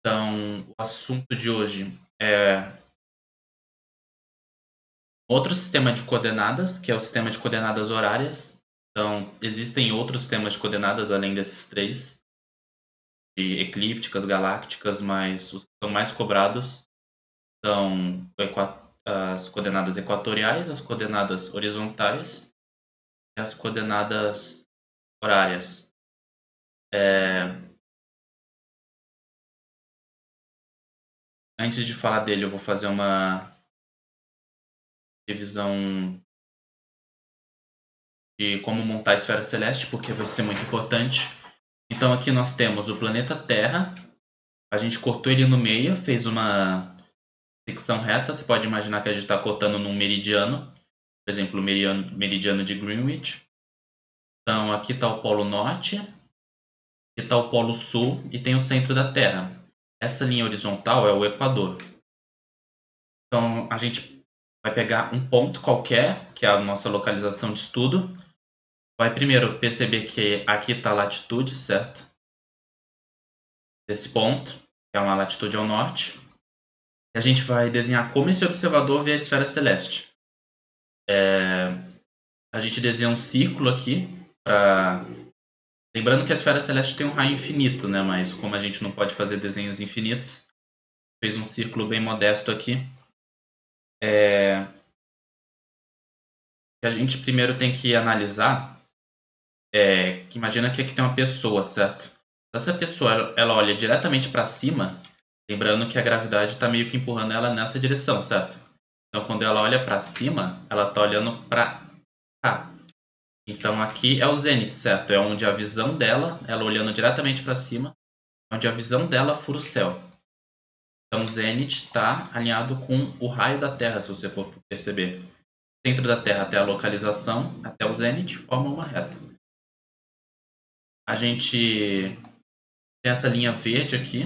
Então, o assunto de hoje é outro sistema de coordenadas, que é o sistema de coordenadas horárias. Então, existem outros sistemas de coordenadas além desses três, de eclípticas, galácticas, mas os que são mais cobrados são as coordenadas equatoriais, as coordenadas horizontais e as coordenadas horárias. Antes de falar dele, eu vou fazer uma revisão de como montar a esfera celeste, porque vai ser muito importante. Então aqui nós temos o planeta Terra. A gente cortou ele no meio, fez uma secção reta. Você pode imaginar que a gente está cortando num meridiano. Por exemplo, o meridiano de Greenwich. Então aqui está o Polo Norte, aqui está o Polo Sul e tem o centro da Terra. Essa linha horizontal é o Equador. Então a gente vai pegar um ponto qualquer, que é a nossa localização de estudo. Vai primeiro perceber que aqui está a latitude, certo? Desse ponto, que é uma latitude ao norte. E a gente vai desenhar como esse observador vê a esfera celeste. A gente desenha um círculo aqui, lembrando que a esfera celeste tem um raio infinito, né? Mas como a gente não pode fazer desenhos infinitos, fez um círculo bem modesto aqui. A gente primeiro tem que analisar, que imagina que aqui tem uma pessoa, certo? Se essa pessoa ela olha diretamente para cima, lembrando que a gravidade está meio que empurrando ela nessa direção, certo? Então quando ela olha para cima, ela está olhando para cá. Então aqui é o zênite, certo? É onde a visão dela, ela olhando diretamente para cima, onde a visão dela fura o céu. Então o zênite está alinhado com o raio da Terra, se você for perceber. O centro da Terra até a localização, até o zênite, forma uma reta. A gente tem essa linha verde aqui,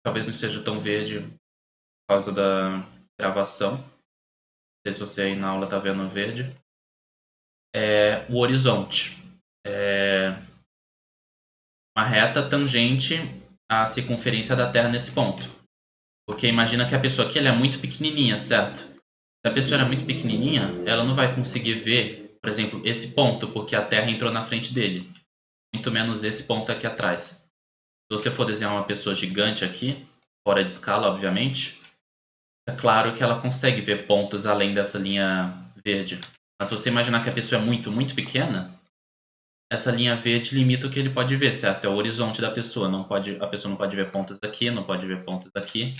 talvez não seja tão verde por causa da gravação. Não sei se você aí na aula está vendo verde. O horizonte. Uma reta tangente à circunferência da Terra nesse ponto. Porque imagina que a pessoa aqui ela é muito pequenininha, certo? Se a pessoa era muito pequenininha, ela não vai conseguir ver, por exemplo, esse ponto, porque a Terra entrou na frente dele. Muito menos esse ponto aqui atrás. Se você for desenhar uma pessoa gigante aqui, fora de escala, obviamente, é claro que ela consegue ver pontos além dessa linha verde. Mas se você imaginar que a pessoa é muito, muito pequena, essa linha verde limita o que ele pode ver, certo? É o horizonte da pessoa. A pessoa não pode ver pontos aqui, não pode ver pontos aqui,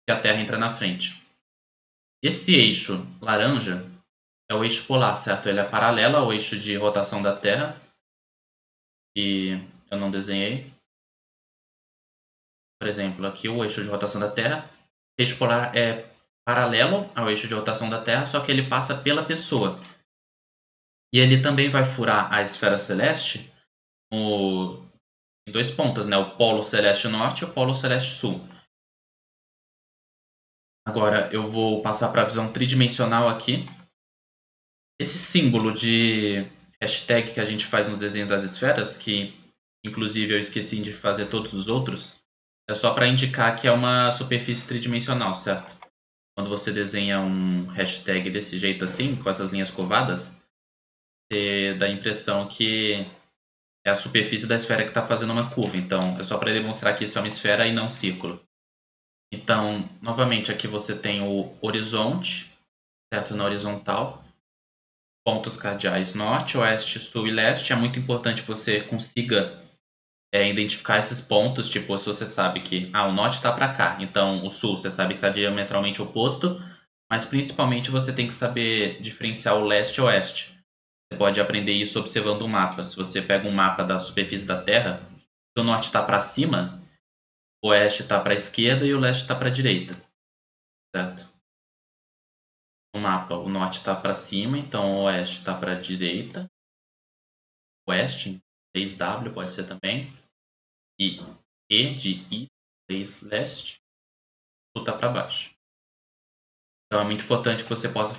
e a Terra entra na frente. Esse eixo laranja é o eixo polar, certo? Ele é paralelo ao eixo de rotação da Terra, que eu não desenhei. Por exemplo, aqui o eixo de rotação da Terra. Esse eixo polar é paralelo ao eixo de rotação da Terra, só que ele passa pela pessoa. E ele também vai furar a esfera celeste em dois pontos, né? O polo celeste norte e o polo celeste sul. Agora eu vou passar para a visão tridimensional aqui. Esse símbolo de hashtag que a gente faz no desenho das esferas, que inclusive eu esqueci de fazer todos os outros, é só para indicar que é uma superfície tridimensional, certo? Quando você desenha um hashtag desse jeito assim, com essas linhas curvadas, você dá a impressão que é a superfície da esfera que está fazendo uma curva. Então, é só para demonstrar que isso é uma esfera e não um círculo. Então, novamente, aqui você tem o horizonte, certo? Na horizontal. Pontos cardeais norte, oeste, sul e leste. É muito importante que você consiga identificar esses pontos. Tipo, se você sabe que o norte está para cá, então o sul você sabe que está diametralmente oposto. Mas principalmente você tem que saber diferenciar o leste e o oeste. Você pode aprender isso observando o mapa. Se você pega um mapa da superfície da Terra, se o norte está para cima, o oeste está para a esquerda e o leste está para a direita, certo? No mapa, o norte está para cima, então o oeste está para a direita. Oeste, 3W pode ser também. E E de I, 3 leste. Sul está para baixo. Então é muito importante que você possa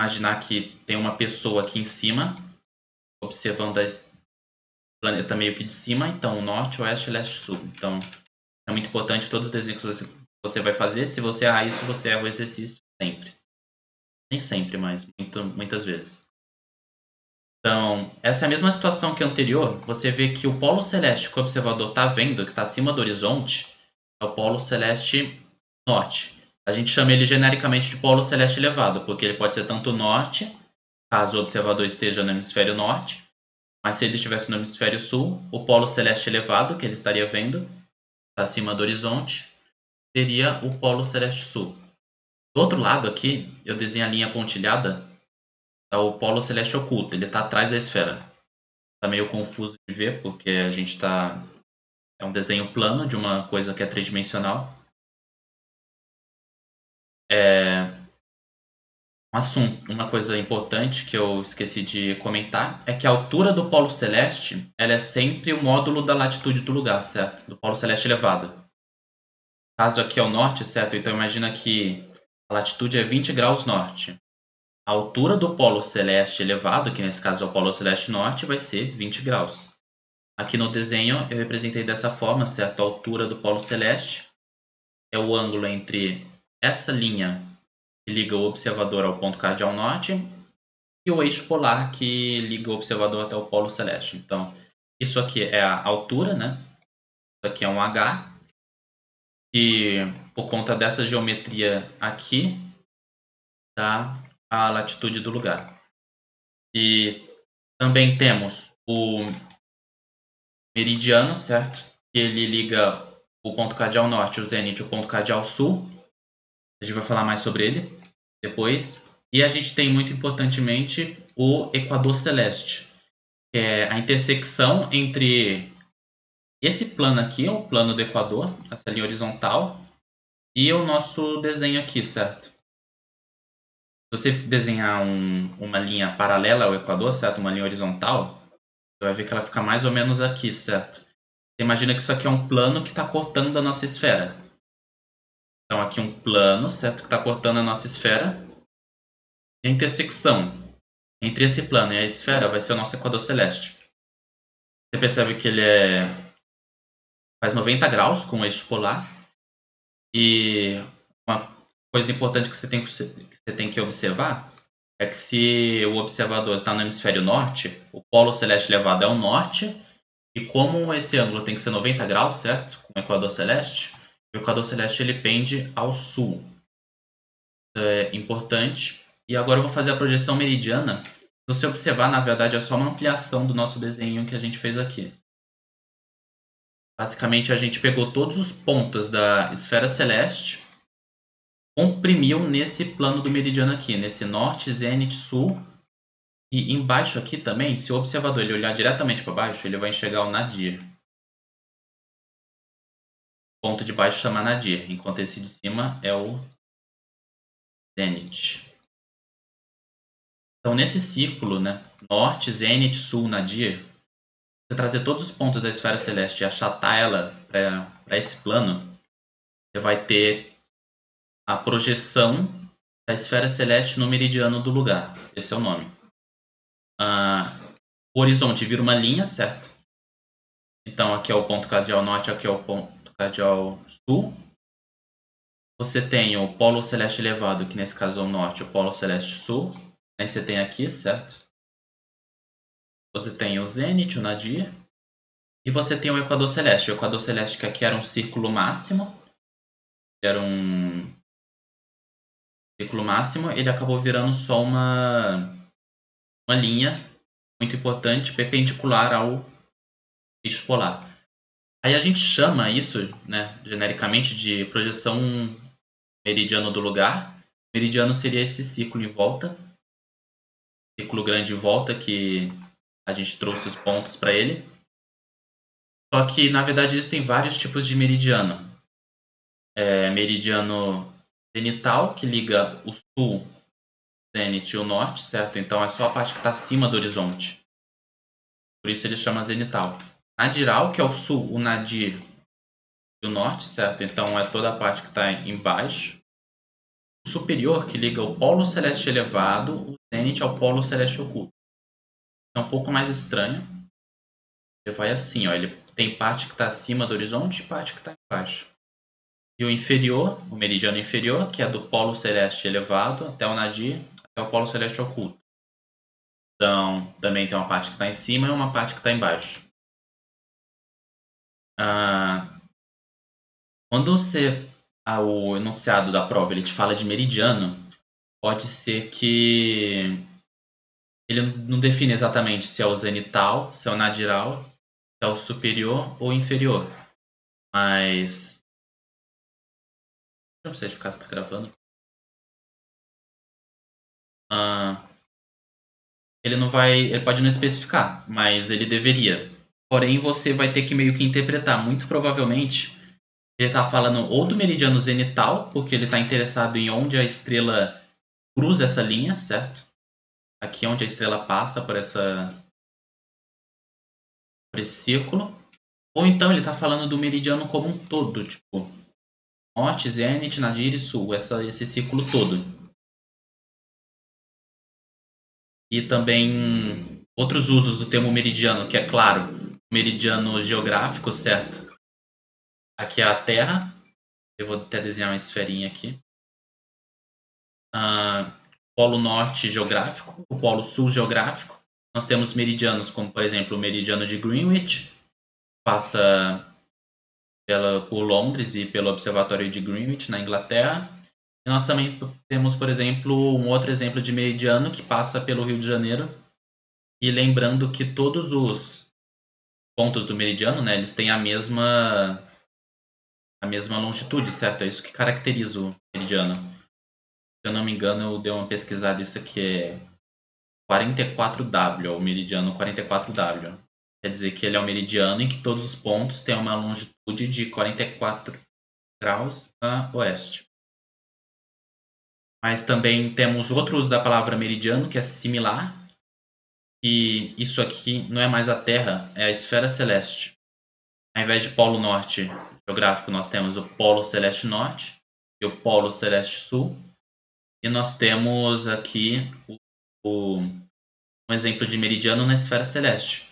imaginar que tem uma pessoa aqui em cima, observando o planeta meio que de cima. Então, norte, oeste, leste, sul. Então, É muito importante todos os desenhos que você vai fazer. Se você errar isso, você erra o exercício sempre. Nem sempre, mas muitas vezes. Então, essa é a mesma situação que a anterior. Você vê que o polo celeste que o observador está vendo, que está acima do horizonte, é o polo celeste norte. A gente chama ele genericamente de polo celeste elevado, porque ele pode ser tanto norte, caso o observador esteja no hemisfério norte, mas se ele estivesse no hemisfério sul, o polo celeste elevado, que ele estaria vendo, está acima do horizonte, seria o polo celeste sul. Do outro lado aqui, eu desenho a linha pontilhada, tá o polo celeste oculto, ele está atrás da esfera. Tá meio confuso de ver, porque a gente está... É um desenho plano de uma coisa que é tridimensional. Uma coisa importante que eu esqueci de comentar é que a altura do polo celeste ela é sempre o módulo da latitude do lugar, certo? Do polo celeste elevado. Caso aqui é o norte, certo? Então imagina que a latitude é 20 graus norte. A altura do polo celeste elevado, que nesse caso é o polo celeste norte, vai ser 20 graus. Aqui no desenho eu representei dessa forma, certo? A altura do polo celeste é o ângulo entre essa linha que liga o observador ao ponto cardeal norte e o eixo polar que liga o observador até o polo celeste. Então, isso aqui é a altura, né? Isso aqui é um H, e por conta dessa geometria aqui, dá a latitude do lugar. E também temos o meridiano, certo? Que ele liga o ponto cardeal norte, o zênite, o ponto cardeal sul. A gente vai falar mais sobre ele depois. E a gente tem, muito importantemente, o equador celeste, que é a intersecção entre esse plano aqui, o plano do equador, essa linha horizontal, e o nosso desenho aqui, certo? Se você desenhar uma linha paralela ao equador, certo? Uma linha horizontal, você vai ver que ela fica mais ou menos aqui, certo? Você imagina que isso aqui é um plano que está cortando a nossa esfera. Então aqui um plano, certo? Que está cortando a nossa esfera. E a intersecção entre esse plano e a esfera vai ser o nosso equador celeste. Você percebe que ele faz 90 graus com o eixo polar. E uma coisa importante que você tem que observar é que se o observador está no hemisfério norte, o polo celeste elevado é o norte, e como esse ângulo tem que ser 90 graus, certo? Com o equador celeste, o equador celeste ele pende ao sul. Isso é importante. E agora eu vou fazer a projeção meridiana. Se você observar, na verdade, é só uma ampliação do nosso desenho que a gente fez aqui. Basicamente, a gente pegou todos os pontos da esfera celeste, comprimiu nesse plano do meridiano aqui, nesse norte, zênite, sul. E embaixo aqui também, se o observador ele olhar diretamente para baixo, ele vai enxergar o nadir. O ponto de baixo chama nadir, enquanto esse de cima é o zênite. Então, nesse círculo, né, norte, zênite, sul, nadir, você trazer todos os pontos da esfera celeste e achatar ela para esse plano, você vai ter a projeção da esfera celeste no meridiano do lugar. Esse é o nome. O horizonte vira uma linha, certo? Então aqui é o ponto cardeal norte, aqui é o ponto cardeal sul. Você tem o polo celeste elevado, que nesse caso é o norte, o polo celeste sul. Aí você tem aqui, certo? Você tem o zênite, o nadir. E você tem o equador celeste. O equador celeste que aqui era um círculo máximo. Era um círculo máximo. Ele acabou virando só uma linha muito importante, perpendicular ao eixo polar. Aí a gente chama isso, né, genericamente, de projeção meridiano do lugar. Meridiano seria esse círculo em volta. Círculo grande em volta que a gente trouxe os pontos para ele. Só que, na verdade, existem vários tipos de meridiano. Meridiano zenital, que liga o sul, zênite e o norte, certo? Então é só a parte que está acima do horizonte. Por isso ele chama zenital. Nadiral, que é o sul, o nadir e o norte, certo? Então é toda a parte que está embaixo. O superior, que liga o polo celeste elevado, o zênite ao polo celeste oculto. É um pouco mais estranho. Ele vai assim, ó. Ele tem parte que está acima do horizonte e parte que está baixo. E o inferior, o meridiano inferior, que é do polo celeste elevado até o nadir, até o polo celeste oculto. Então, também tem uma parte que está em cima e uma parte que está embaixo. Quando o enunciado da prova ele te fala de meridiano, pode ser que ele não define exatamente se é o zenital, se é o nadiral, se é o superior ou inferior. Mas... Deixa eu certificar se está gravando. Ele não vai... Ele pode não especificar, mas ele deveria. Porém, você vai ter que meio que interpretar. Muito provavelmente, ele está falando ou do meridiano zenital, porque ele está interessado em onde a estrela cruza essa linha, certo? Aqui é onde a estrela passa por esse círculo. Ou então ele está falando do meridiano como um todo, tipo norte, zênite, nadir e sul, esse círculo todo. E também outros usos do termo meridiano, que é claro, meridiano geográfico, certo? Aqui é a Terra. Eu vou até desenhar uma esferinha aqui. Polo norte geográfico, o polo sul geográfico. Nós temos meridianos como, por exemplo, o meridiano de Greenwich, passa por Londres e pelo Observatório de Greenwich, na Inglaterra. E nós também temos, por exemplo, um outro exemplo de meridiano que passa pelo Rio de Janeiro. E lembrando que todos os pontos do meridiano, né, eles têm a mesma longitude, certo? É isso que caracteriza o meridiano. Se eu não me engano, eu dei uma pesquisada, isso aqui é 44W, o meridiano 44W. Quer dizer que ele é um meridiano em que todos os pontos têm uma longitude de 44 graus a oeste. Mas também temos outro uso da palavra meridiano, que é similar, que isso aqui não é mais a Terra, é a esfera celeste. Ao invés de polo norte geográfico, nós temos o polo celeste norte e o polo celeste sul. E nós temos aqui um exemplo de meridiano na esfera celeste,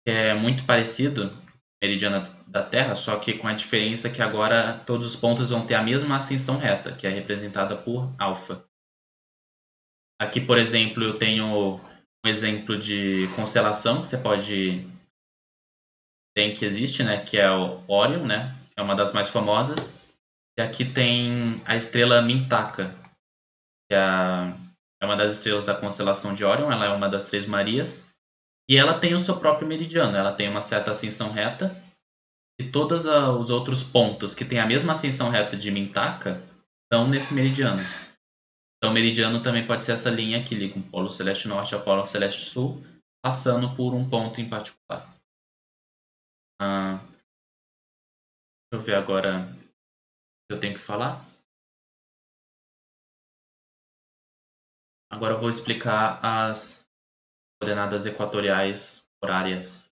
que é muito parecido com o meridiano da Terra, só que com a diferença que agora todos os pontos vão ter a mesma ascensão reta, que é representada por alfa. Aqui, por exemplo, eu tenho um exemplo de constelação que você pode... que existe, né? Que é o Orion, né? É uma das mais famosas. E aqui tem a estrela Mintaka, que é uma das estrelas da constelação de Orion. Ela é uma das Três Marias. E ela tem o seu próprio meridiano. Ela tem uma certa ascensão reta. E todos os outros pontos que têm a mesma ascensão reta de Mintaka estão nesse meridiano. Então, o meridiano também pode ser essa linha que liga o polo celeste norte ao polo celeste sul, passando por um ponto em particular. Deixa eu ver agora o que eu tenho que falar. Agora eu vou explicar as coordenadas equatoriais horárias.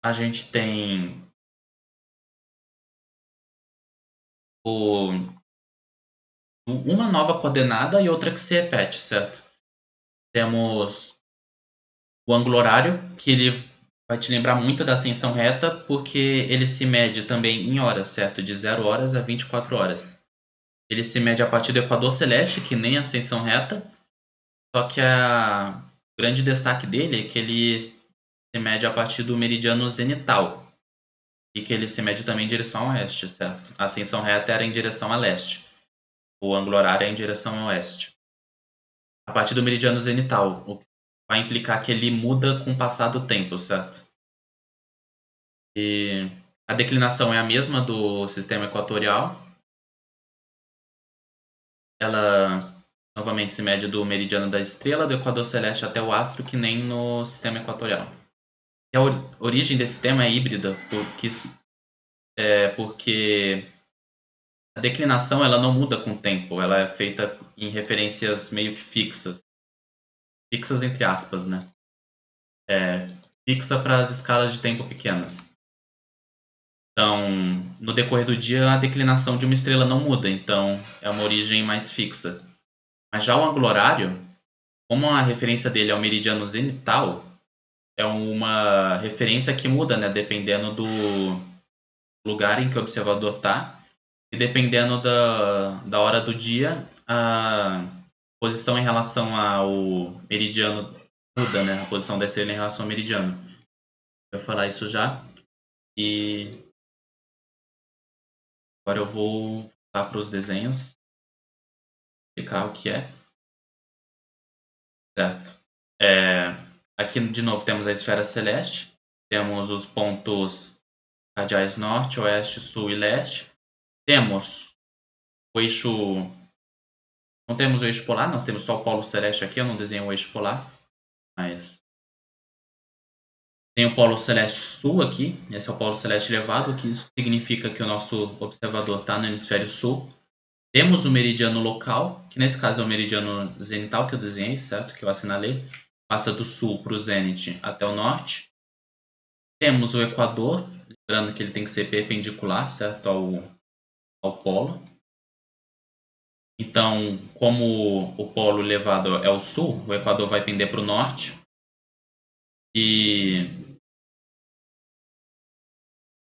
A gente tem uma nova coordenada e outra que se repete, certo? Temos o ângulo horário, que ele vai te lembrar muito da ascensão reta, porque ele se mede também em horas, certo? De 0 horas a 24 horas. Ele se mede a partir do equador celeste, que nem a ascensão reta, só que o grande destaque dele é que ele se mede a partir do meridiano zenital, e que ele se mede também em direção ao oeste, certo? A ascensão reta era em direção a leste. O ângulo horário é em direção ao oeste. A partir do meridiano zenital, o que vai implicar que ele muda com o passar do tempo, certo? E a declinação é a mesma do sistema equatorial. Ela novamente se mede do meridiano da estrela, do equador celeste até o astro, que nem no sistema equatorial. E a origem desse sistema é híbrida, porque a declinação ela não muda com o tempo, ela é feita em referências meio que fixas. Fixas entre aspas, né? Fixa para as escalas de tempo pequenas. Então, no decorrer do dia, a declinação de uma estrela não muda, então é uma origem mais fixa. Mas já o ângulo horário, como a referência dele é o meridiano zenital, é uma referência que muda, né, dependendo do lugar em que o observador está e dependendo da hora do dia, a posição em relação ao meridiano muda, né, a posição da estrela em relação ao meridiano. Eu vou falar isso já. E agora eu vou voltar para os desenhos, explicar o que é. Certo. Aqui, de novo, temos a esfera celeste. Temos os pontos cardeais norte, oeste, sul e leste. Temos o eixo... Não temos o eixo polar, nós temos só o polo celeste aqui. Eu não desenho o eixo polar, mas... Tem o polo celeste sul aqui. Esse é o polo celeste elevado, que isso significa que o nosso observador está no hemisfério sul. Temos o meridiano local, que nesse caso é o meridiano zenital que eu desenhei, certo? Que eu assinalei. Passa do sul para o zênite até o norte. Temos o equador, lembrando que ele tem que ser perpendicular, certo? Ao polo. Então, como o polo elevado é o sul, o equador vai pender para o norte. E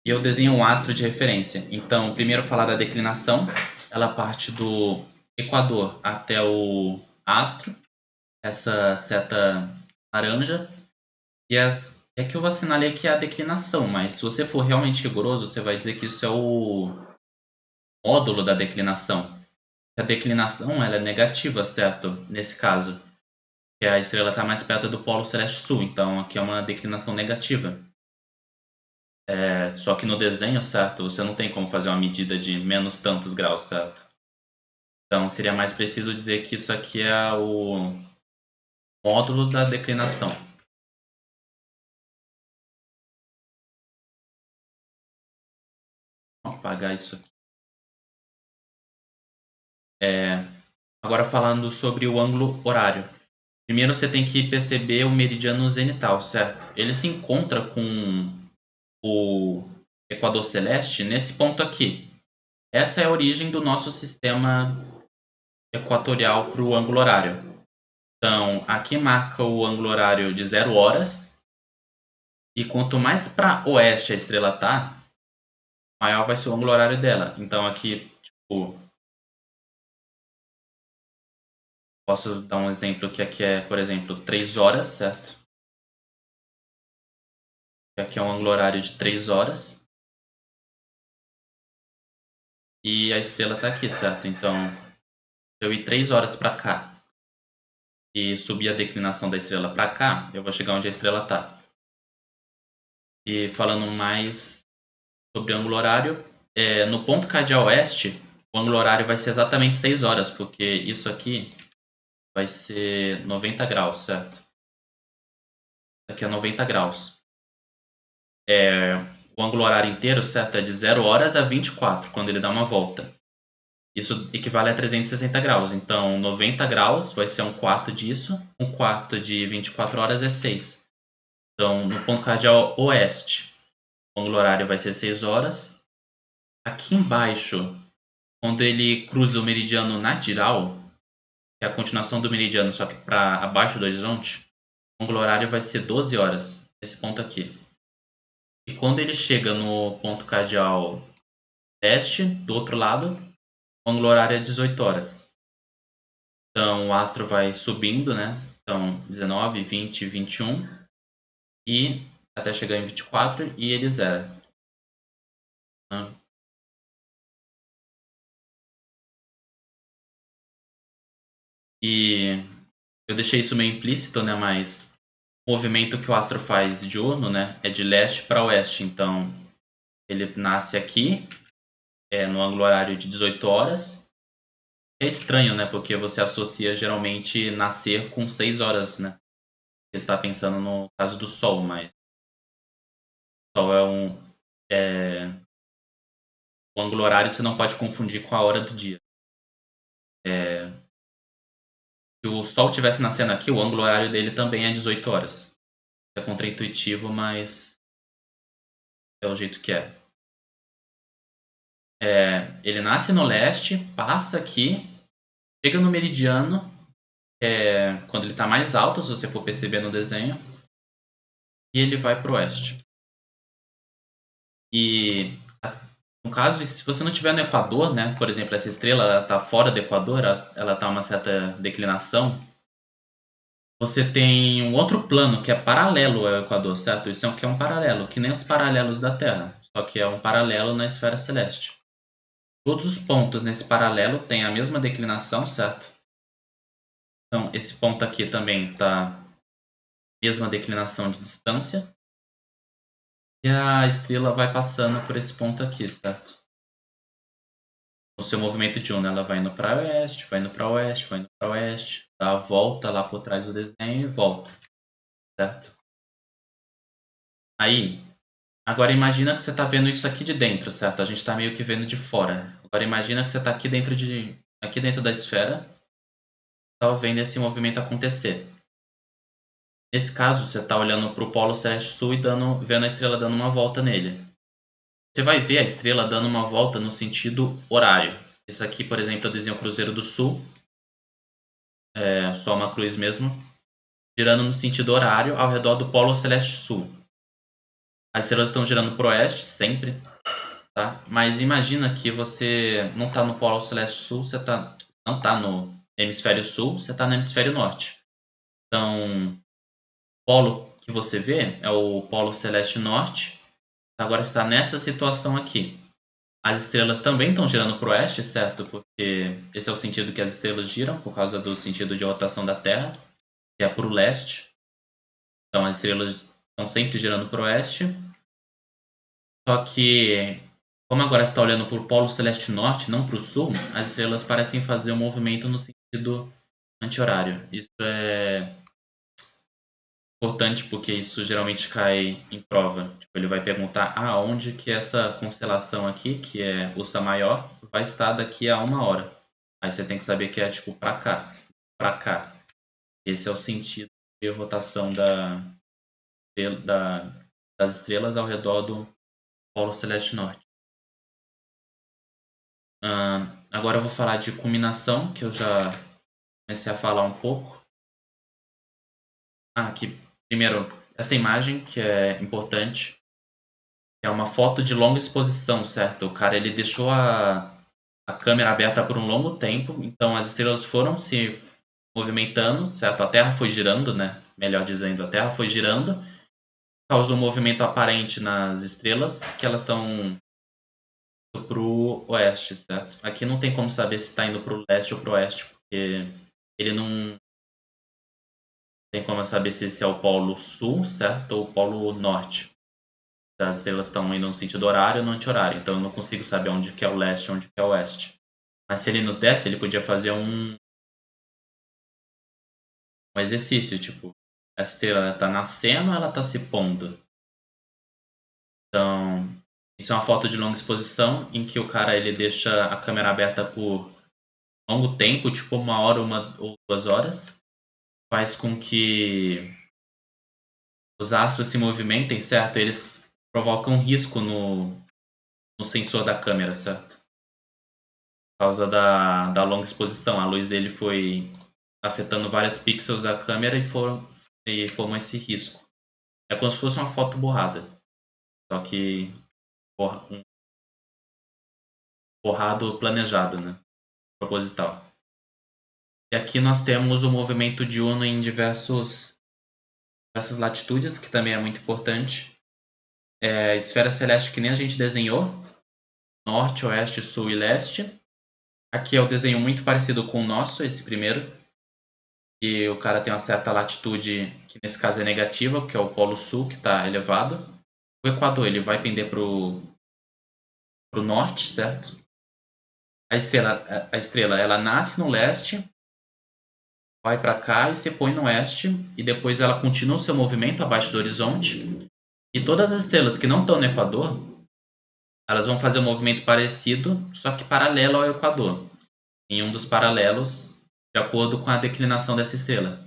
eu desenho um astro de referência. Então, primeiro falar da declinação. Ela parte do equador até o astro, essa seta laranja. E aqui eu assinalei aqui a declinação, mas se você for realmente rigoroso, você vai dizer que isso é o módulo da declinação. A declinação ela é negativa, certo? Nesse caso, que a estrela está mais perto do polo celeste sul, então aqui é uma declinação negativa. Só que no desenho, certo, você não tem como fazer uma medida de menos tantos graus, certo? Então seria mais preciso dizer que isso aqui é o módulo da declinação. Vou apagar isso aqui. Agora falando sobre o ângulo horário. Primeiro você tem que perceber o meridiano zenital, certo? Ele se encontra com o equador celeste nesse ponto aqui. Essa é a origem do nosso sistema equatorial para o ângulo horário. Então, aqui marca o ângulo horário de 0 horas. E quanto mais para oeste a estrela tá, maior vai ser o ângulo horário dela. Então, aqui, tipo, posso dar um exemplo que aqui é, por exemplo, 3 horas, certo? Aqui é um ângulo horário de 3 horas. E a estrela tá aqui, certo? Então, se eu ir 3 horas para cá e subir a declinação da estrela para cá, eu vou chegar onde a estrela tá. E falando mais sobre ângulo horário, no ponto cardeal oeste, o ângulo horário vai ser exatamente 6 horas, porque isso aqui vai ser 90 graus, certo? Isso aqui é 90 graus. O ângulo horário inteiro, certo? É de 0 horas a 24, quando ele dá uma volta. Isso equivale a 360 graus. Então, 90 graus vai ser um quarto disso. Um quarto de 24 horas é 6. Então, no ponto cardeal oeste, o ângulo horário vai ser 6 horas. Aqui embaixo, quando ele cruza o meridiano nadiral, que é a continuação do meridiano, só que para abaixo do horizonte, o ângulo horário vai ser 12 horas, esse ponto aqui. E quando ele chega no ponto cardeal leste, do outro lado, o ângulo horário é 18 horas. Então o astro vai subindo, né? Então 19, 20, 21 e até chegar em 24 e ele zera. E eu deixei isso meio implícito, né? Mas o movimento que o astro faz diurno, né? É de leste para oeste. Então ele nasce aqui, no ângulo horário de 18 horas. É estranho, né? Porque você associa geralmente nascer com 6 horas, né? Você está pensando no caso do Sol, mas o Sol o ângulo horário você não pode confundir com a hora do dia. Se o Sol estivesse nascendo aqui, o ângulo horário dele também é 18 horas. É contraintuitivo, mas é o jeito que é. Ele nasce no leste, passa aqui, chega no meridiano é quando ele está mais alto, se você for perceber no desenho, e ele vai para o oeste. E no caso, se você não estiver no Equador, né, por exemplo, essa estrela está fora do Equador, ela está uma certa declinação, você tem um outro plano que é paralelo ao Equador, certo? Isso é um paralelo, que nem os paralelos da Terra, só que é um paralelo na esfera celeste. Todos os pontos nesse paralelo têm a mesma declinação, certo? Então, esse ponto aqui também está mesma declinação de distância. E a estrela vai passando por esse ponto aqui, certo? O seu movimento de onda, ela vai indo para oeste, vai indo para oeste, vai indo para oeste, dá a volta lá por trás do desenho e volta, certo? Aí, agora imagina que você está vendo isso aqui de dentro, certo? A gente está meio que vendo de fora. Agora imagina que você está aqui dentro da esfera, está vendo esse movimento acontecer. Nesse caso, você está olhando para o Polo Celeste Sul e vendo a estrela dando uma volta nele. Você vai ver a estrela dando uma volta no sentido horário. Esse aqui, por exemplo, é o desenho Cruzeiro do Sul. É só uma cruz mesmo. Girando no sentido horário ao redor do Polo Celeste Sul. As estrelas estão girando para o oeste, sempre. Tá? Mas imagina que você não está no Polo Celeste Sul, não está no Hemisfério Sul, você está no Hemisfério Norte. Então, o polo que você vê é o Polo Celeste Norte. Agora está nessa situação aqui. As estrelas também estão girando para o oeste, certo? Porque esse é o sentido que as estrelas giram, por causa do sentido de rotação da Terra, que é para o leste. Então as estrelas estão sempre girando para o oeste. Só que, como agora está olhando para o Polo Celeste Norte, não para o Sul, as estrelas parecem fazer um movimento no sentido anti-horário. Isso é importante porque isso geralmente cai em prova. Tipo, ele vai perguntar onde que essa constelação aqui, que é Ursa Maior, vai estar daqui a 1 hora. Aí você tem que saber que é tipo para cá, para cá. Esse é o sentido de rotação das estrelas ao redor do Polo Celeste Norte. Agora eu vou falar de culminação, que eu já comecei a falar um pouco. Aqui, primeiro, essa imagem que é importante. É uma foto de longa exposição, certo? O cara ele deixou a câmera aberta por um longo tempo, então as estrelas foram se movimentando, certo? A Terra foi girando, né? Melhor dizendo, a Terra foi girando, causou um movimento aparente nas estrelas, que elas estão para o oeste, certo? Aqui não tem como saber se está indo para o leste ou para o oeste, porque ele não tem como saber se esse é o polo sul, certo? Ou o polo norte. As estrelas estão indo no sentido horário ou no anti-horário, então eu não consigo saber onde que é o leste e onde que é o oeste. Mas se ele nos desse, ele podia fazer um exercício, tipo, a estrela está nascendo ou ela está se pondo? Então, isso é uma foto de longa exposição em que o cara ele deixa a câmera aberta por longo tempo, tipo 1 hora, 1 ou 2 horas, faz com que os astros se movimentem, certo? Eles provocam risco no sensor da câmera, certo? Por causa da longa exposição. A luz dele foi afetando vários pixels da câmera e formou esse risco. É como se fosse uma foto borrada. Só que um borrado planejado, né? Proposital. E aqui nós temos o movimento diurno em diversas latitudes, que também é muito importante. É a esfera celeste que nem a gente desenhou. Norte, oeste, sul e leste. Aqui é o desenho muito parecido com o nosso, esse primeiro. Que o cara tem uma certa latitude, que nesse caso é negativa, porque é o polo sul que está elevado. O Equador ele vai pender para o norte, certo? A estrela ela nasce no leste, vai para cá e se põe no oeste, e depois ela continua o seu movimento abaixo do horizonte. E todas as estrelas que não estão no Equador, elas vão fazer um movimento parecido, só que paralelo ao Equador. Em um dos paralelos, de acordo com a declinação dessa estrela.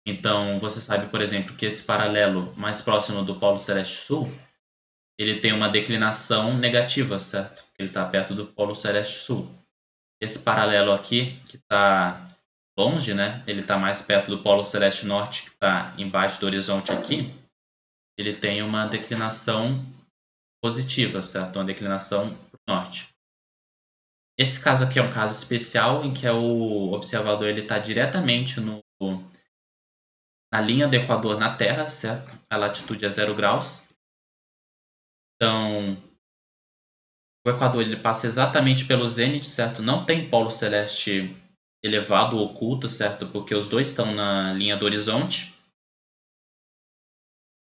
Então, você sabe, por exemplo, que esse paralelo mais próximo do Polo Celeste Sul, ele tem uma declinação negativa, certo? Ele está perto do Polo Celeste Sul. Esse paralelo aqui, que está longe, né? Ele está mais perto do Polo Celeste Norte, que está embaixo do horizonte aqui. Ele tem uma declinação positiva, certo? Uma declinação para o norte. Esse caso aqui é um caso especial em que o observador está diretamente na linha do Equador na Terra, certo? A latitude é 0 graus. Então, o Equador ele passa exatamente pelo zênite, certo? Não tem polo celeste elevado ou oculto, certo? Porque os dois estão na linha do horizonte.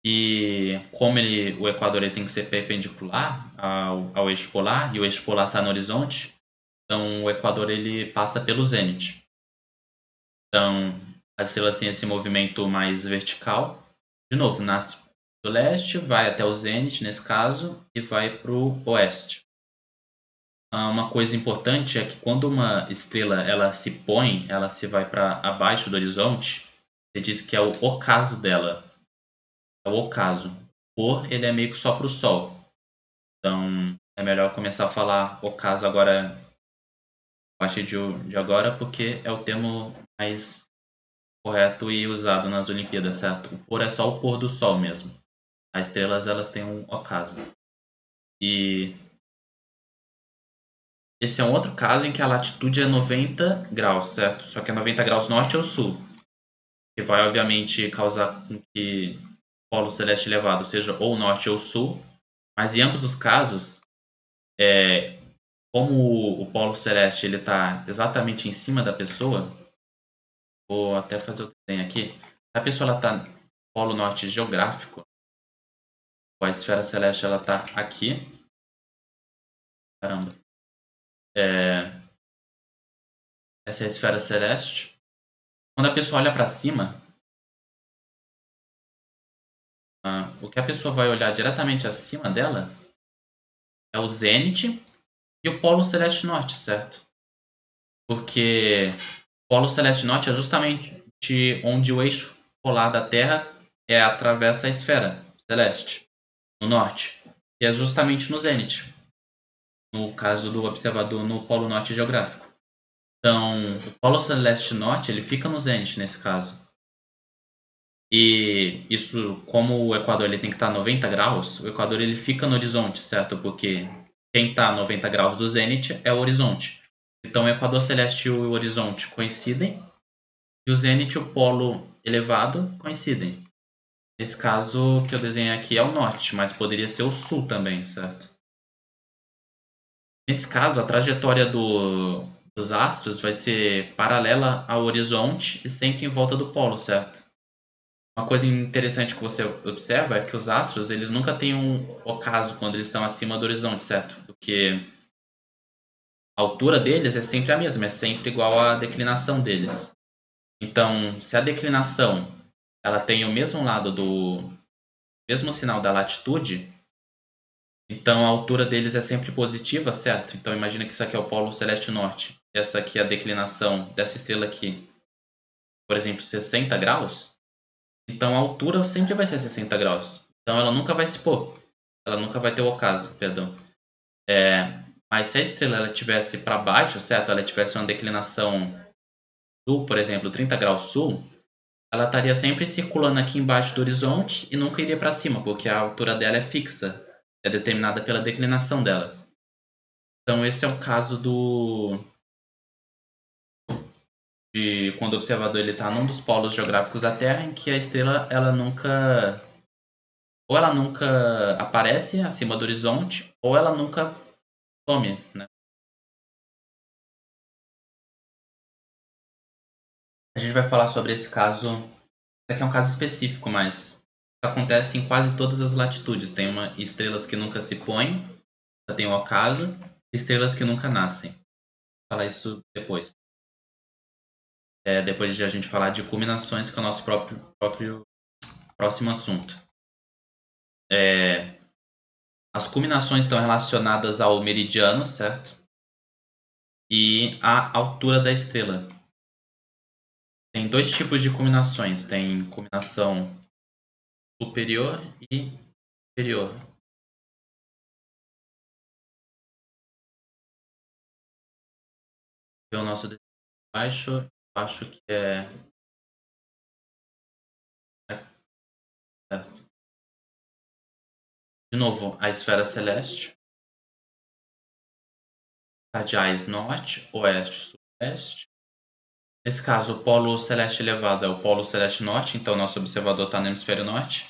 E como o Equador ele tem que ser perpendicular ao eixo polar, e o eixo polar está no horizonte, então o Equador ele passa pelo zênite. Então, as estrelas têm esse movimento mais vertical. De novo, nasce do leste, vai até o zênite, nesse caso, e vai para o oeste. Uma coisa importante é que quando uma estrela ela se põe, ela se vai para abaixo do horizonte, você diz que é o ocaso dela. É o ocaso. Ele é meio que só para o Sol. Então, é melhor começar a falar ocaso agora, a partir de agora, porque é o termo mais correto e usado nas Olimpíadas, certo? O pôr é só o pôr do Sol mesmo. As estrelas, elas têm um ocaso. E esse é um outro caso em que a latitude é 90 graus, certo? Só que é 90 graus norte ou sul. Que vai, obviamente, causar com que o polo celeste elevado seja ou norte ou sul. Mas em ambos os casos, como o polo celeste ele está exatamente em cima da pessoa, vou até fazer o desenho aqui. Se a pessoa está no polo norte geográfico, a esfera celeste ela está aqui. Caramba. Essa é a esfera celeste. Quando a pessoa olha para cima, o que a pessoa vai olhar diretamente acima dela é o zênite e o polo celeste norte, certo? Porque o polo celeste norte é justamente onde o eixo polar da Terra atravessa a esfera celeste, no norte. E é justamente no zênite, no caso do observador no polo norte geográfico. Então, o polo celeste norte ele fica no zênite nesse caso. E isso, como o Equador ele tem que estar a 90 graus, o Equador ele fica no horizonte, certo? Porque quem está a 90 graus do zênite é o horizonte. Então, o Equador celeste e o horizonte coincidem, e o zênite e o polo elevado coincidem. Nesse caso, que eu desenhei aqui é o norte, mas poderia ser o sul também, certo? Nesse caso, a trajetória dos astros vai ser paralela ao horizonte e sempre em volta do polo, certo? Uma coisa interessante que você observa é que os astros, eles nunca têm um ocaso quando eles estão acima do horizonte, certo? Porque a altura deles é sempre a mesma, é sempre igual à declinação deles. Então, se a declinação ela tem o mesmo lado do mesmo sinal da latitude, então a altura deles é sempre positiva, certo? Então imagina que isso aqui é o polo celeste norte. Essa aqui é a declinação dessa estrela aqui, por exemplo, 60 graus. Então a altura sempre vai ser 60 graus. Então ela nunca vai se pôr. Ela nunca vai ter o ocaso, perdão. Mas se a estrela ela tivesse para baixo, certo? Ela tivesse uma declinação sul, por exemplo, 30 graus sul, ela estaria sempre circulando aqui embaixo do horizonte e nunca iria para cima, porque a altura dela é fixa, é determinada pela declinação dela. Então esse é o caso de quando o observador ele está num dos polos geográficos da Terra, em que a estrela ela nunca aparece acima do horizonte, ou ela nunca some, né? A gente vai falar sobre esse caso. Esse aqui é um caso específico, mas acontece em quase todas as latitudes. Tem estrelas que nunca se põem, tem o ocaso, e estrelas que nunca nascem. Vou falar isso depois. Depois de a gente falar de culminações, que é o nosso próprio próximo assunto. As culminações estão relacionadas ao meridiano, certo? E à altura da estrela. Tem dois tipos de culminações. Tem culminação superior e inferior. Ver o nosso desenho baixo. Acho que é certo. De novo, a esfera celeste. Cardeais norte, oeste, sudeste. Nesse caso, o polo celeste elevado é o polo celeste norte, então nosso observador está no hemisfério norte.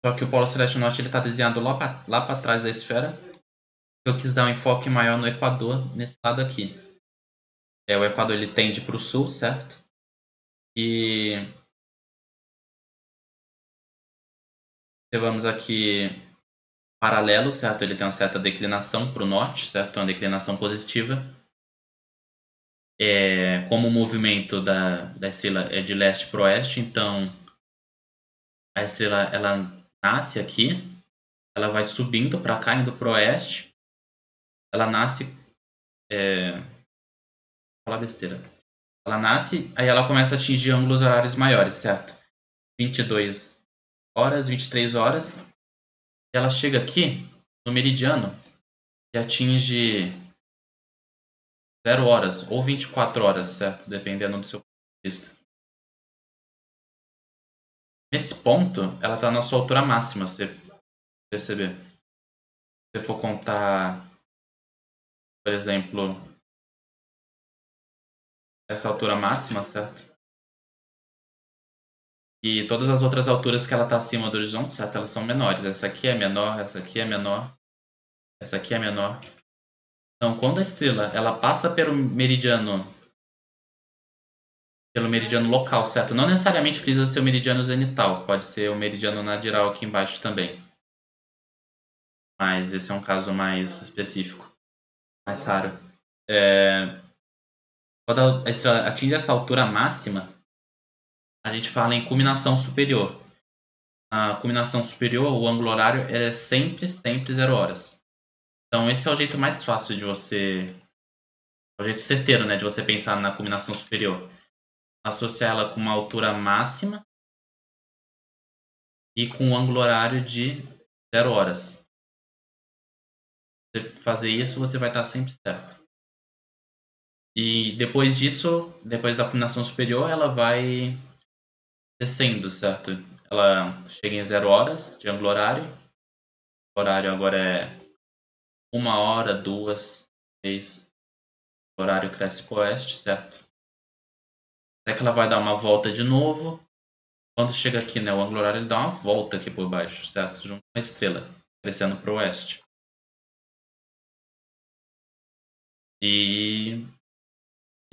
Só que o polo celeste norte está desenhado lá para trás da esfera. Eu quis dar um enfoque maior no equador, nesse lado aqui. O equador ele tende para o sul, certo? E observamos aqui paralelo, certo? Ele tem uma certa declinação para o norte, certo? Uma declinação positiva. Como o movimento da estrela é de leste para oeste, então a estrela ela nasce aqui, ela vai subindo para cá, indo para o oeste, ela nasce, falar besteira, ela nasce, aí ela começa a atingir ângulos horários maiores, certo? 22 horas, 23 horas, e ela chega aqui no meridiano e atinge 0 horas ou 24 horas, certo? Dependendo do seu ponto de vista. Nesse ponto, ela está na sua altura máxima, você perceber. Se você for contar, por exemplo, essa altura máxima, certo? E todas as outras alturas que ela está acima do horizonte, certo? Elas são menores. Essa aqui é menor, essa aqui é menor, essa aqui é menor. Então, quando a estrela ela passa pelo meridiano local, certo? Não necessariamente precisa ser o meridiano zenital, pode ser o meridiano nadiral aqui embaixo também. Mas esse é um caso mais específico, mais raro. Quando a estrela atinge essa altura máxima, a gente fala em culminação superior. A culminação superior, o ângulo horário, é sempre 0 horas. Então esse é o jeito mais fácil de você... É o jeito certeiro, né, de você pensar na culminação superior. Associar ela com uma altura máxima e com um ângulo horário de 0 horas. Se você fazer isso, você vai estar sempre certo. E depois disso, depois da culminação superior, ela vai descendo, certo? Ela chega em 0 horas de ângulo horário. O horário agora é 1 hora, 2, 3. O horário cresce para o oeste, certo? Até que ela vai dar uma volta de novo. Quando chega aqui, né, o ângulo horário ele dá uma volta aqui por baixo, certo? Junto com a estrela, crescendo para o oeste. E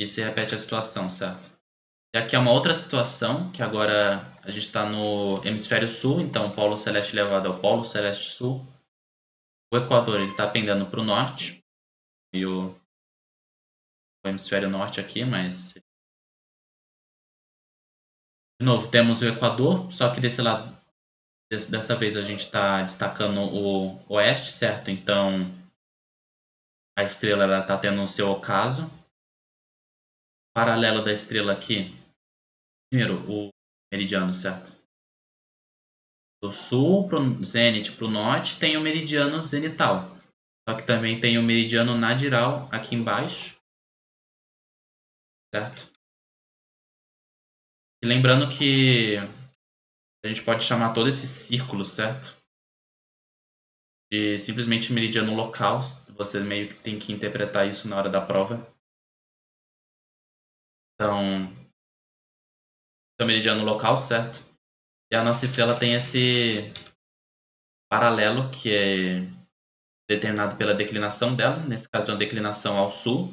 se repete a situação, certo? E aqui é uma outra situação, que agora a gente está no hemisfério sul, então o polo celeste elevado ao polo celeste sul. O equador está pendendo para o norte, e o hemisfério norte aqui, mas... De novo, temos o equador, só que desse lado, dessa vez a gente está destacando o oeste, certo? Então a estrela está tendo o seu ocaso. Paralelo da estrela aqui, primeiro o meridiano, certo? Do sul para o zênite para o norte tem o meridiano zenital. Só que também tem o meridiano nadiral aqui embaixo, certo? E lembrando que a gente pode chamar todo esse círculo, certo? De simplesmente meridiano local. Você meio que tem que interpretar isso na hora da prova. Então, esse é o meridiano local, certo? E a nossa estrela tem esse paralelo que é determinado pela declinação dela. Nesse caso é uma declinação ao sul.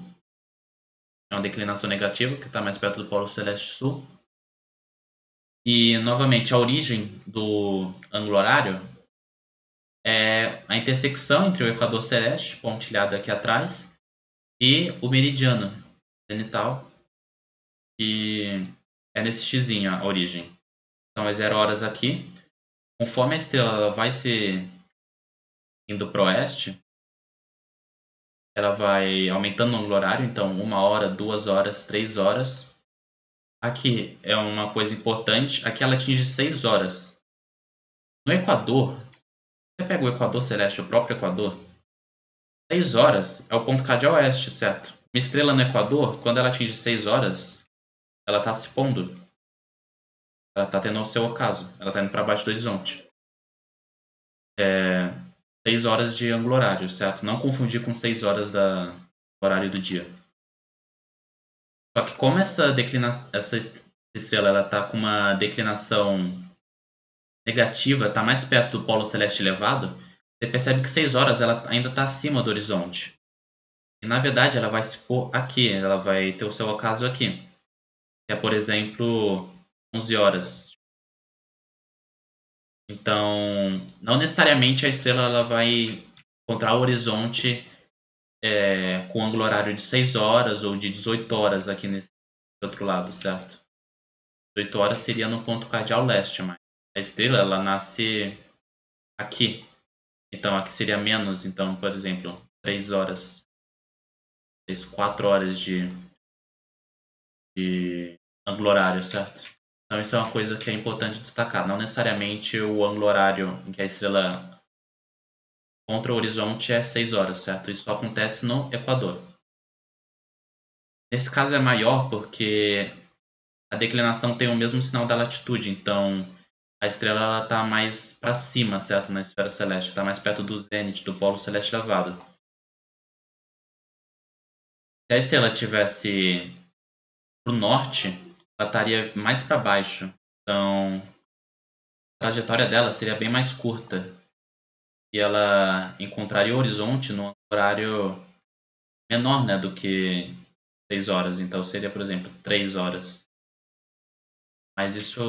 É uma declinação negativa, que está mais perto do polo celeste sul. E, novamente, a origem do ângulo horário é a intersecção entre o equador celeste, pontilhado aqui atrás, e o meridiano zenital, que é nesse xizinho a origem. Então é 0 horas aqui. Conforme a estrela vai se indo para o oeste, ela vai aumentando o ângulo horário, então 1 hora, 2 horas, 3 horas. Aqui é uma coisa importante, aqui ela atinge 6 horas. No equador, você pega o equador celeste, o próprio equador, 6 horas é o ponto cardeal oeste, certo? Uma estrela no Equador, quando ela atinge 6 horas, ela tá se pondo. Ela tá tendo o seu ocaso. Ela tá indo para baixo do horizonte. 6 horas de ângulo horário, certo? Não confundir com 6 horas do horário do dia. Só que como essa estrela ela tá com uma declinação negativa, tá mais perto do polo celeste elevado, você percebe que 6 horas ela ainda tá acima do horizonte. E na verdade ela vai se pôr aqui, ela vai ter o seu ocaso aqui. Que é, por exemplo, 11 horas. Então, não necessariamente a estrela ela vai encontrar o horizonte com ângulo horário de 6 horas ou de 18 horas aqui nesse outro lado, certo? 18 horas seria no ponto cardial leste, mas a estrela ela nasce aqui. Então aqui seria menos, então, por exemplo, 3 horas, 4 horas de ângulo horário, certo? Então isso é uma coisa que é importante destacar. Não necessariamente o ângulo horário em que a estrela contra o horizonte é 6 horas, certo? Isso só acontece no Equador. Nesse caso é maior porque a declinação tem o mesmo sinal da latitude, então a estrela está mais para cima, certo? Na esfera celeste, está mais perto do zênite, do polo celeste elevado. Se a estrela tivesse para o norte, ela estaria mais para baixo, então a trajetória dela seria bem mais curta e ela encontraria o horizonte num horário menor, né, do que 6 horas, então seria, por exemplo, 3 horas. Mas isso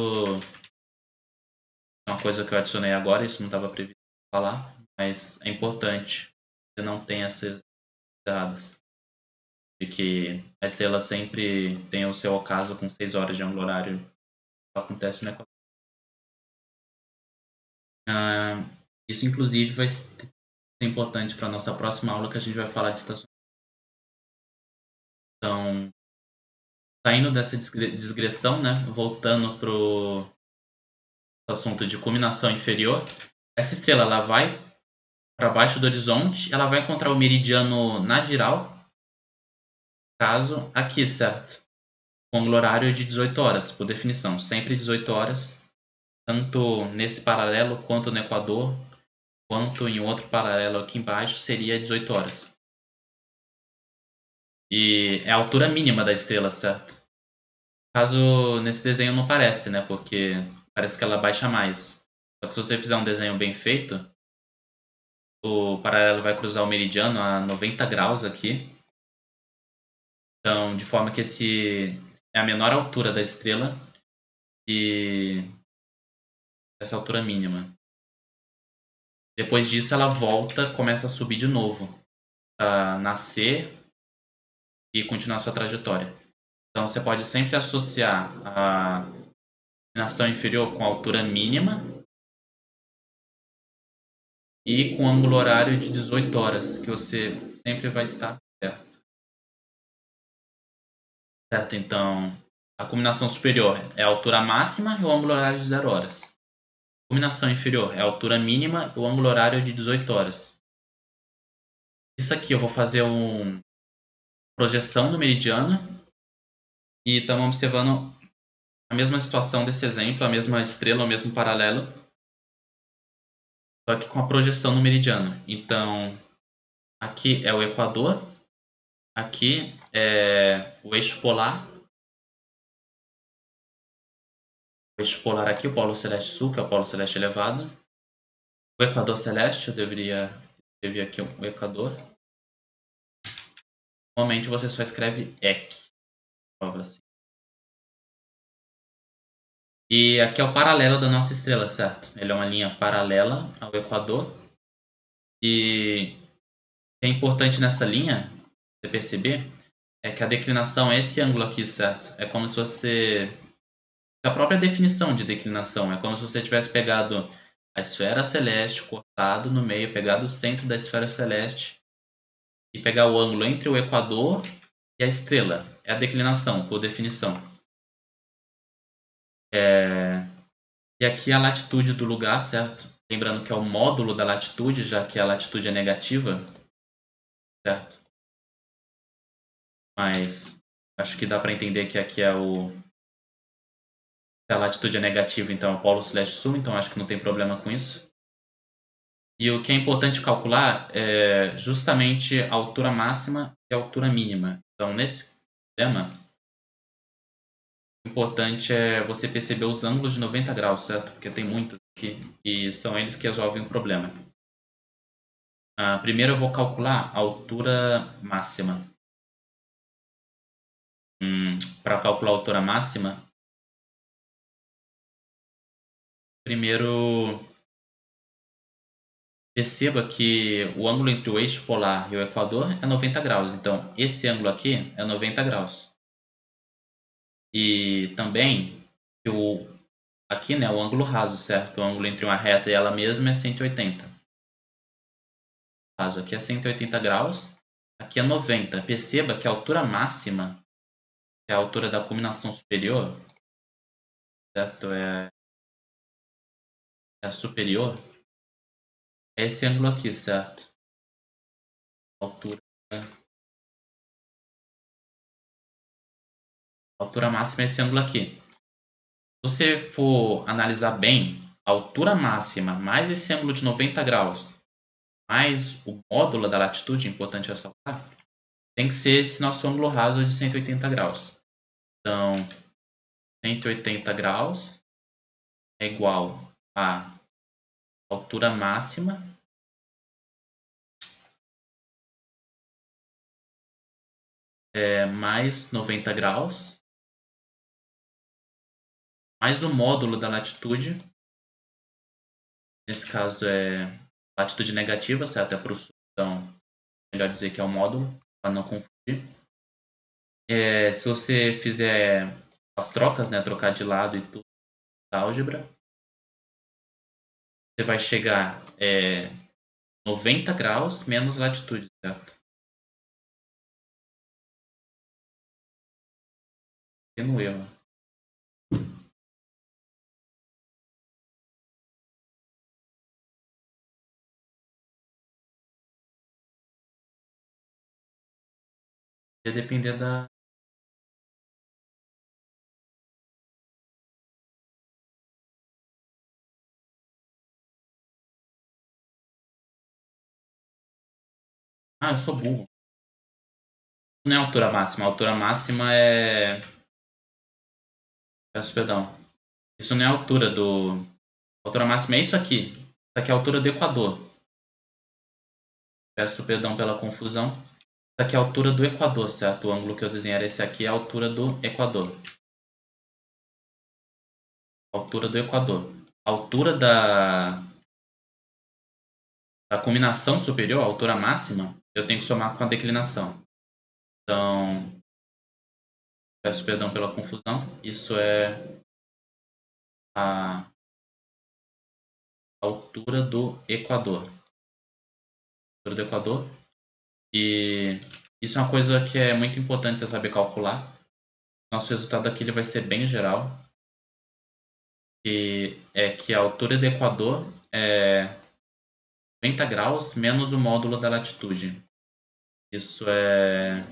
é uma coisa que eu adicionei agora, isso não estava previsto falar, mas é importante que você não tenha essas erradas. De que a estrela sempre tem o seu ocaso com 6 horas de ângulo horário. Isso acontece no Equador. Isso, inclusive, vai ser importante para a nossa próxima aula, que a gente vai falar de estações. Então, saindo dessa digressão, né, voltando para o assunto de culminação inferior, essa estrela ela vai para baixo do horizonte, ela vai encontrar o meridiano nadiral, caso aqui, certo? Com ângulo horário de 18 horas, por definição, sempre 18 horas, tanto nesse paralelo quanto no Equador, quanto em outro paralelo aqui embaixo, seria 18 horas. E é a altura mínima da estrela, certo? Caso nesse desenho não parece, né? Porque parece que ela baixa mais. Só que se você fizer um desenho bem feito, o paralelo vai cruzar o meridiano a 90 graus aqui. Então, de forma que esse é a menor altura da estrela e essa altura mínima. Depois disso, ela volta, começa a subir de novo, para nascer e continuar sua trajetória. Então, você pode sempre associar a inclinação inferior com a altura mínima e com o ângulo horário de 18 horas, que você sempre vai estar certo. Certo, então, a combinação superior é a altura máxima e o ângulo horário de 0 horas. A combinação inferior é a altura mínima e o ângulo horário de 18 horas. Isso aqui eu vou fazer uma projeção do meridiano e estamos observando a mesma situação desse exemplo, a mesma estrela, o mesmo paralelo, só que com a projeção no meridiano. Então, aqui é o Equador, aqui é o eixo polar. O eixo polar aqui, o polo celeste sul, que é o polo celeste elevado. O Equador celeste, eu deveria escrever aqui o Equador. Normalmente você só escreve EC. Assim. E aqui é o paralelo da nossa estrela, certo? Ele é uma linha paralela ao Equador. E o que é importante nessa linha, você perceber, é que a declinação é esse ângulo aqui, certo? É como se você... A própria definição de declinação é como se você tivesse pegado a esfera celeste, cortado no meio, pegado o centro da esfera celeste e pegar o ângulo entre o Equador e a estrela. É a declinação, por definição. E aqui é a latitude do lugar, certo? Lembrando que é o módulo da latitude, já que a latitude é negativa, certo? mas acho que dá para entender que aqui é se a latitude é negativa, então é o polo leste-sul, então acho que não tem problema com isso. E o que é importante calcular é justamente a altura máxima e a altura mínima. Então, nesse problema, o importante é você perceber os ângulos de 90 graus, certo? Porque tem muitos aqui e são eles que resolvem o problema. Primeiro eu vou calcular a altura máxima. Para calcular a altura máxima, primeiro perceba que o ângulo entre o eixo polar e o equador é 90 graus. Então, esse ângulo aqui é 90 graus. E também que aqui, né, o ângulo raso, certo? O ângulo entre uma reta e ela mesma é 180. O raso aqui é 180 graus, aqui é 90. Perceba que a altura máxima, que é a altura da culminação superior, certo? É a superior, é esse ângulo aqui, certo? A altura máxima é esse ângulo aqui. Se você for analisar bem, a altura máxima mais esse ângulo de 90 graus, mais o módulo da latitude, importante ressaltar, tem que ser esse nosso ângulo raso de 180 graus. Então, 180 graus é igual a altura máxima mais 90 graus, mais o módulo da latitude. Nesse caso é latitude negativa, certo? É para o sul, então melhor dizer que é o módulo, para não confundir. Se você fizer as trocas, né, trocar de lado e tudo da álgebra, você vai chegar 90 graus menos latitude, certo? Tendo erro. Ia depender da. Ah, eu sou burro. Não é a altura máxima. A altura máxima é. Peço perdão. Isso não é a altura do. A altura máxima é isso aqui. Isso aqui é a altura do Equador. Peço perdão pela confusão. Isso aqui é a altura do Equador, certo? O ângulo que eu desenhei era esse aqui, é a altura do Equador. Altura do Equador. A altura da culminação superior, a altura máxima, eu tenho que somar com a declinação. Então, peço perdão pela confusão. Isso é a altura do Equador. Altura do Equador. E isso é uma coisa que é muito importante você saber calcular. Nosso resultado aqui ele vai ser bem geral. Que é que a altura do Equador é 90 graus menos o módulo da latitude. Isso é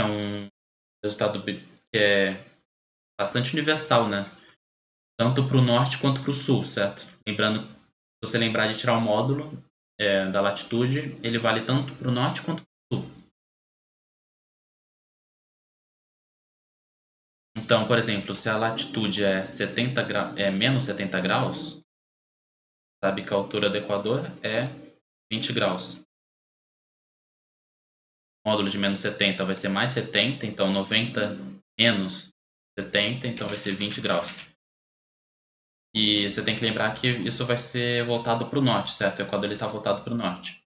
um resultado que é bastante universal, né? Tanto para o norte quanto para o sul, certo? Lembrando, se você lembrar de tirar o módulo da latitude, ele vale tanto para o norte quanto para o sul. Então, por exemplo, se a latitude é menos 70 graus, sabe que a altura do Equador é 20 graus. O módulo de menos 70 vai ser mais 70, então 90 menos 70, então vai ser 20 graus. E você tem que lembrar que isso vai ser voltado para o norte, certo? O Equador está voltado para o norte.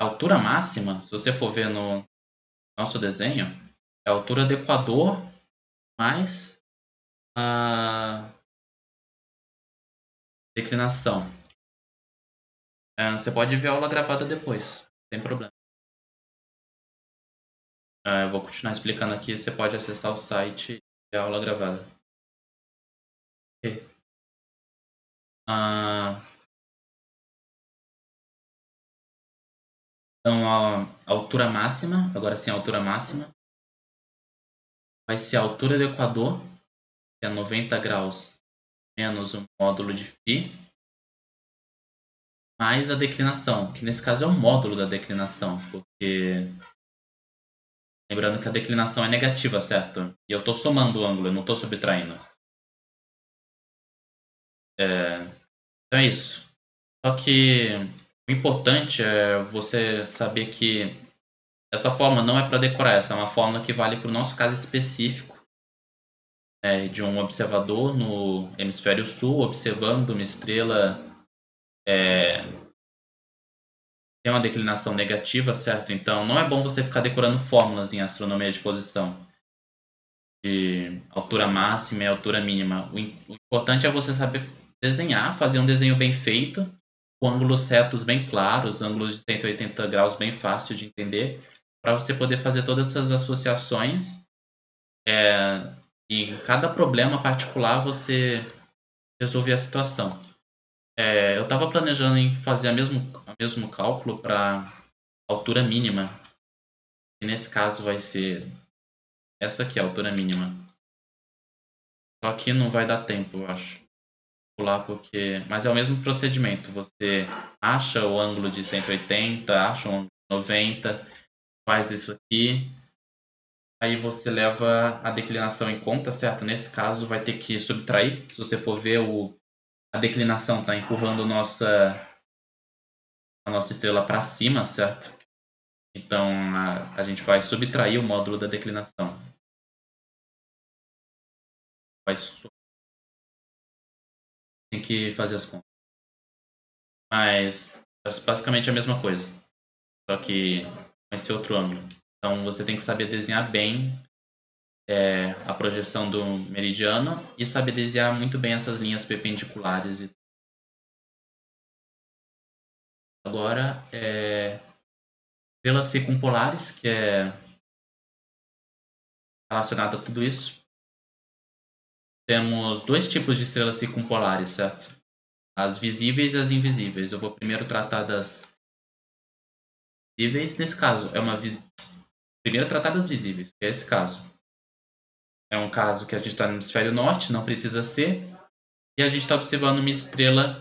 A altura máxima, se você for ver no nosso desenho, é a altura do Equador mais a declinação. Você pode ver a aula gravada depois, sem problema. Eu vou continuar explicando aqui, você pode acessar o site e ver a aula gravada. Ok. Então, a altura máxima, agora sim a altura máxima, vai ser a altura do equador, que é 90 graus menos o módulo de φ, mais a declinação, que nesse caso é o módulo da declinação, porque lembrando que a declinação é negativa, certo? E eu estou somando o ângulo, eu não estou subtraindo. Então é isso. Só que o importante é você saber que essa fórmula não é para decorar, essa é uma fórmula que vale para o nosso caso específico, de um observador no hemisfério sul, observando uma estrela tem uma declinação negativa, certo? Então não é bom você ficar decorando fórmulas em astronomia de posição, de altura máxima e altura mínima. O importante é você saber desenhar, fazer um desenho bem feito, com ângulos retos bem claros, ângulos de 180 graus bem fácil de entender, para você poder fazer todas essas associações. E em cada problema particular você resolver a situação. Eu estava planejando em fazer o mesmo cálculo para altura mínima, que nesse caso vai ser essa aqui, a altura mínima. Só que não vai dar tempo, eu acho. Pular porque. Mas é o mesmo procedimento. Você acha o ângulo de 180, acha o ângulo de 90, faz isso aqui. Aí você leva a declinação em conta, certo? Nesse caso vai ter que subtrair. Se você for ver, a declinação está empurrando a nossa estrela para cima, certo? Então a gente vai subtrair o módulo da declinação. Tem que fazer as contas. Mas é basicamente a mesma coisa. Só que vai ser outro ângulo. Então você tem que saber desenhar bem a projeção do meridiano e saber desenhar muito bem essas linhas perpendiculares. Agora, estrelas circumpolares, que é relacionado a tudo isso. Temos dois tipos de estrelas circumpolares, certo? As visíveis e as invisíveis. Eu vou primeiro tratar das visíveis. Nesse caso, primeiro tratar das visíveis, que é esse caso. É um caso que a gente está no hemisfério norte, não precisa ser. E a gente está observando uma estrela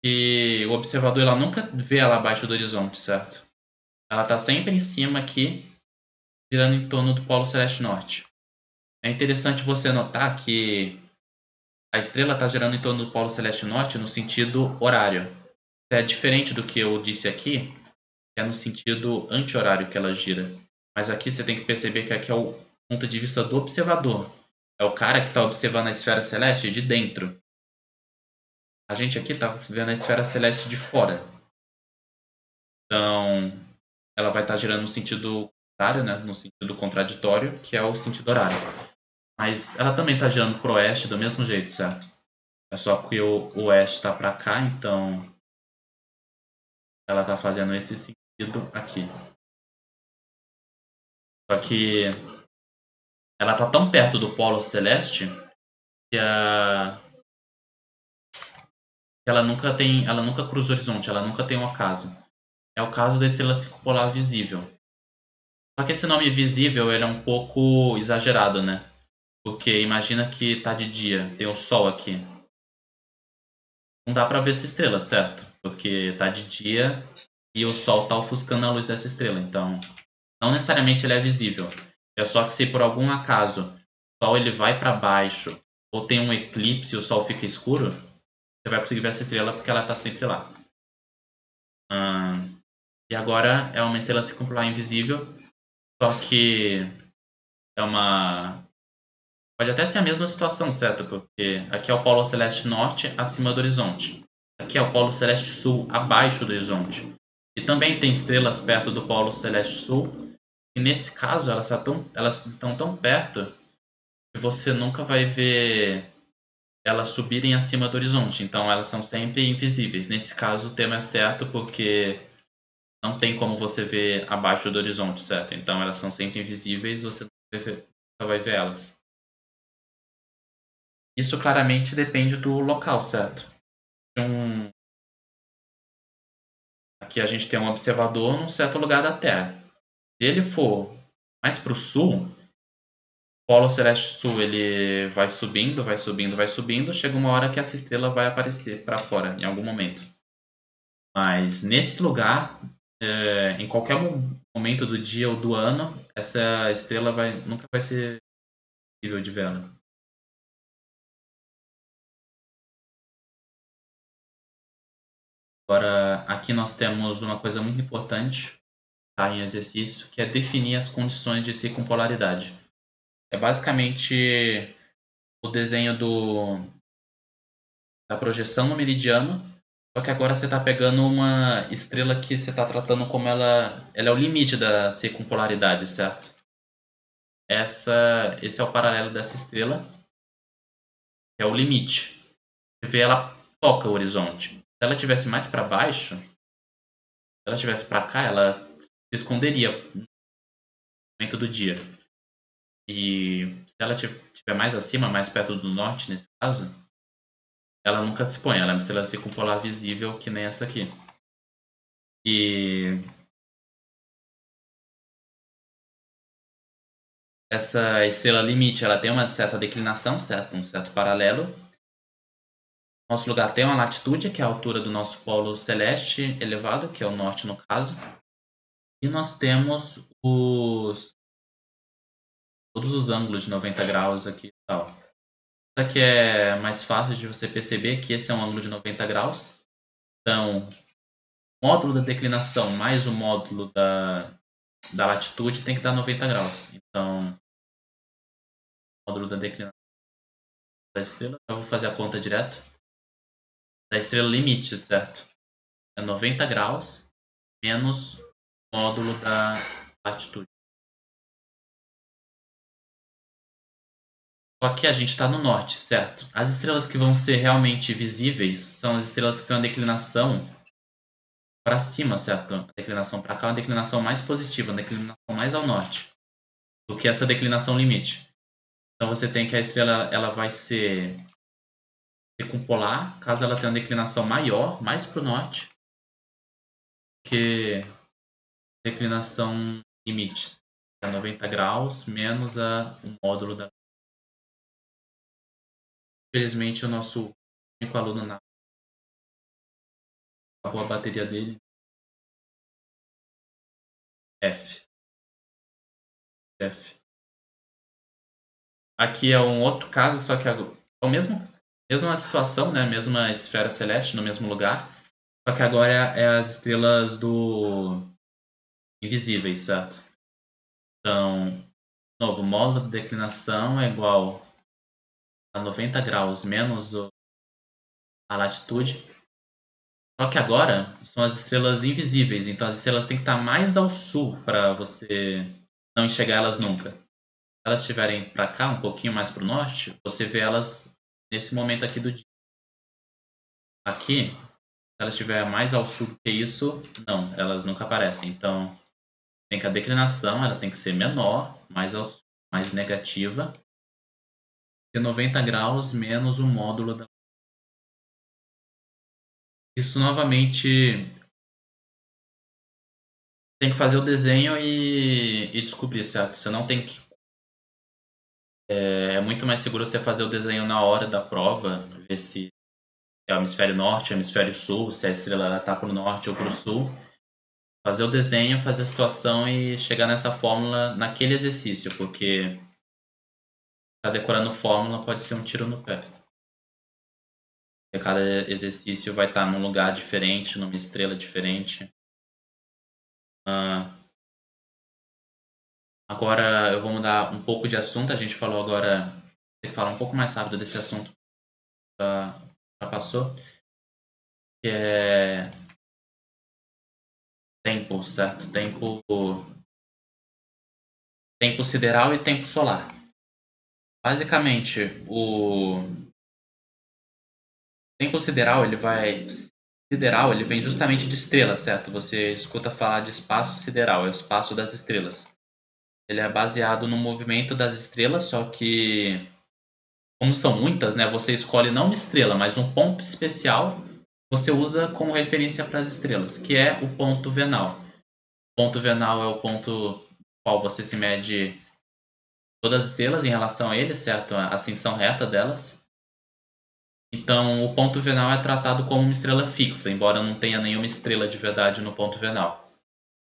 que o observador ela nunca vê ela abaixo do horizonte, certo? Ela está sempre em cima aqui, girando em torno do Polo Celeste Norte. É interessante você notar que a estrela está girando em torno do Polo Celeste Norte no sentido horário. É diferente do que eu disse aqui, que é no sentido anti-horário que ela gira. Mas aqui você tem que perceber que aqui é o ponto de vista do observador. É o cara que está observando a esfera celeste de dentro. A gente aqui está vendo a esfera celeste de fora. Então, ela vai estar girando no sentido contrário, né? No sentido contraditório, que é o sentido horário. Mas ela também está girando pro oeste do mesmo jeito, certo? É só que o oeste está para cá, então ela está fazendo esse sentido aqui. Só que ela está tão perto do polo celeste que ela nunca cruza o horizonte, ela nunca tem um ocaso. É o caso da estrela circumpolar visível. Só que esse nome visível ele é um pouco exagerado, né? Porque imagina que tá de dia, tem o sol aqui. Não dá pra ver essa estrela, certo? Porque tá de dia e o sol tá ofuscando a luz dessa estrela. Então, não necessariamente ele é visível. É só que se por algum acaso o sol ele vai para baixo ou tem um eclipse e o sol fica escuro, você vai conseguir ver essa estrela porque ela tá sempre lá. E agora é uma estrela circumpolar invisível, só que é uma. Pode até ser a mesma situação, certo? Porque aqui é o Polo Celeste Norte acima do horizonte. Aqui é o Polo Celeste Sul abaixo do horizonte. E também tem estrelas perto do Polo Celeste Sul. E nesse caso elas estão tão perto que você nunca vai ver elas subirem acima do horizonte. Então elas são sempre invisíveis. Nesse caso o tema é certo porque não tem como você ver abaixo do horizonte, certo? Então elas são sempre invisíveis, você nunca vai ver elas. Isso claramente depende do local, certo? Aqui a gente tem um observador num certo lugar da Terra. Se ele for mais para o sul, o Polo Celeste Sul ele vai subindo, vai subindo, vai subindo. Chega uma hora que essa estrela vai aparecer para fora, em algum momento. Mas nesse lugar, em qualquer momento do dia ou do ano, essa estrela nunca vai ser possível de vê-la. Agora, aqui nós temos uma coisa muito importante, tá, em exercício, que é definir as condições de circumpolaridade. É basicamente o desenho da projeção no meridiano, só que agora você está pegando uma estrela que você está tratando como ela é o limite da circumpolaridade, certo? Esse é o paralelo dessa estrela, que é o limite. Você vê, ela toca o horizonte. Se ela estivesse mais para baixo, se ela estivesse para cá, ela se esconderia no momento do dia. E se ela estiver mais acima, mais perto do norte, nesse caso, ela nunca se põe. Ela é uma estrela circumpolar visível, que nem essa aqui. E essa estrela limite, ela tem uma certa declinação, certo? Um certo paralelo. Nosso lugar tem uma latitude, que é a altura do nosso polo celeste elevado, que é o norte no caso. E nós temos todos os ângulos de 90 graus aqui e tal. Isso aqui é mais fácil de você perceber que esse é um ângulo de 90 graus. Então, o módulo da declinação mais o módulo da latitude tem que dar 90 graus. Então, o módulo da declinação da estrela, eu vou fazer a conta direto. Da estrela limite, certo? É 90 graus menos o módulo da latitude. Só que a gente está no norte, certo? As estrelas que vão ser realmente visíveis são as estrelas que têm uma declinação para cima, certo? A declinação para cá é uma declinação mais positiva, uma declinação mais ao norte do que essa declinação limite. Então você tem que a estrela ela vai ser circumpolar, caso ela tenha uma declinação maior, mais para o norte, que declinação limite, que é 90 graus menos o módulo da. Infelizmente o nosso único aluno acabou a bateria dele. F. Aqui é um outro caso, só que é o mesma situação, né? Mesma esfera celeste no mesmo lugar, só que agora é as estrelas do invisíveis, certo? Então, novo módulo de declinação é igual a 90 graus menos a latitude. Só que agora são as estrelas invisíveis, então as estrelas têm que estar mais ao sul para você não enxergar elas nunca. Se elas estiverem para cá, um pouquinho mais para o norte, você vê elas nesse momento aqui do dia. Aqui, se ela estiver mais ao sul do que isso, não, elas nunca aparecem. Então, tem que a declinação ela tem que ser menor, mais ao sul, mais negativa, que 90 graus menos o módulo da. Isso novamente tem que fazer o desenho e descobrir, certo? Você não tem que. É muito mais seguro você fazer o desenho na hora da prova, ver se é o hemisfério norte, o hemisfério sul, se a estrela está para o norte ou para o sul. Fazer o desenho, fazer a situação e chegar nessa fórmula naquele exercício, porque tá decorando fórmula pode ser um tiro no pé. Porque cada exercício vai estar num lugar diferente, numa estrela diferente. Agora eu vou mudar um pouco de assunto. A gente falou agora. Tem que falar um pouco mais rápido desse assunto. Já passou. Que é tempo, certo? Tempo sideral e tempo solar. Basicamente, o tempo sideral ele vem justamente de estrelas, certo? Você escuta falar de espaço sideral, é o espaço das estrelas. Ele é baseado no movimento das estrelas, só que como são muitas, né? Você escolhe não uma estrela, mas um ponto especial você usa como referência para as estrelas, que é o ponto venal. O ponto venal é o ponto no qual você se mede todas as estrelas em relação a ele, certo? A ascensão reta delas. Então, o ponto venal é tratado como uma estrela fixa, embora não tenha nenhuma estrela de verdade no ponto venal.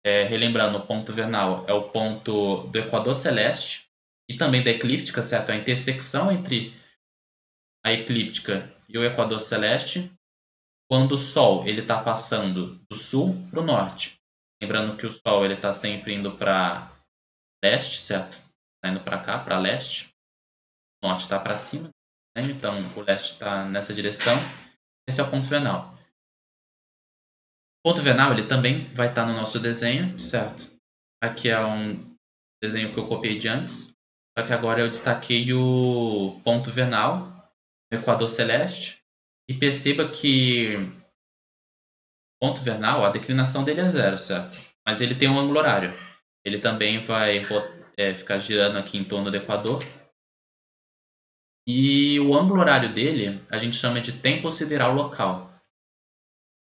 Relembrando, o ponto venal é o ponto do equador celeste e também da eclíptica, certo? A intersecção entre a eclíptica e o equador celeste, quando o Sol ele está passando do sul para o norte. Lembrando que o Sol ele está sempre indo para leste, certo? Está indo para cá, para leste. O norte está para cima, né? Então o leste está nessa direção. Esse é o ponto venal. O ponto venal ele também vai estar no nosso desenho, certo? Aqui é um desenho que eu copiei de antes. Só que agora eu destaquei o ponto venal, o equador celeste. E perceba que o ponto venal, a declinação dele é zero, certo? Mas ele tem um ângulo horário. Ele também vai ficar girando aqui em torno do equador. E o ângulo horário dele a gente chama de tempo sideral local.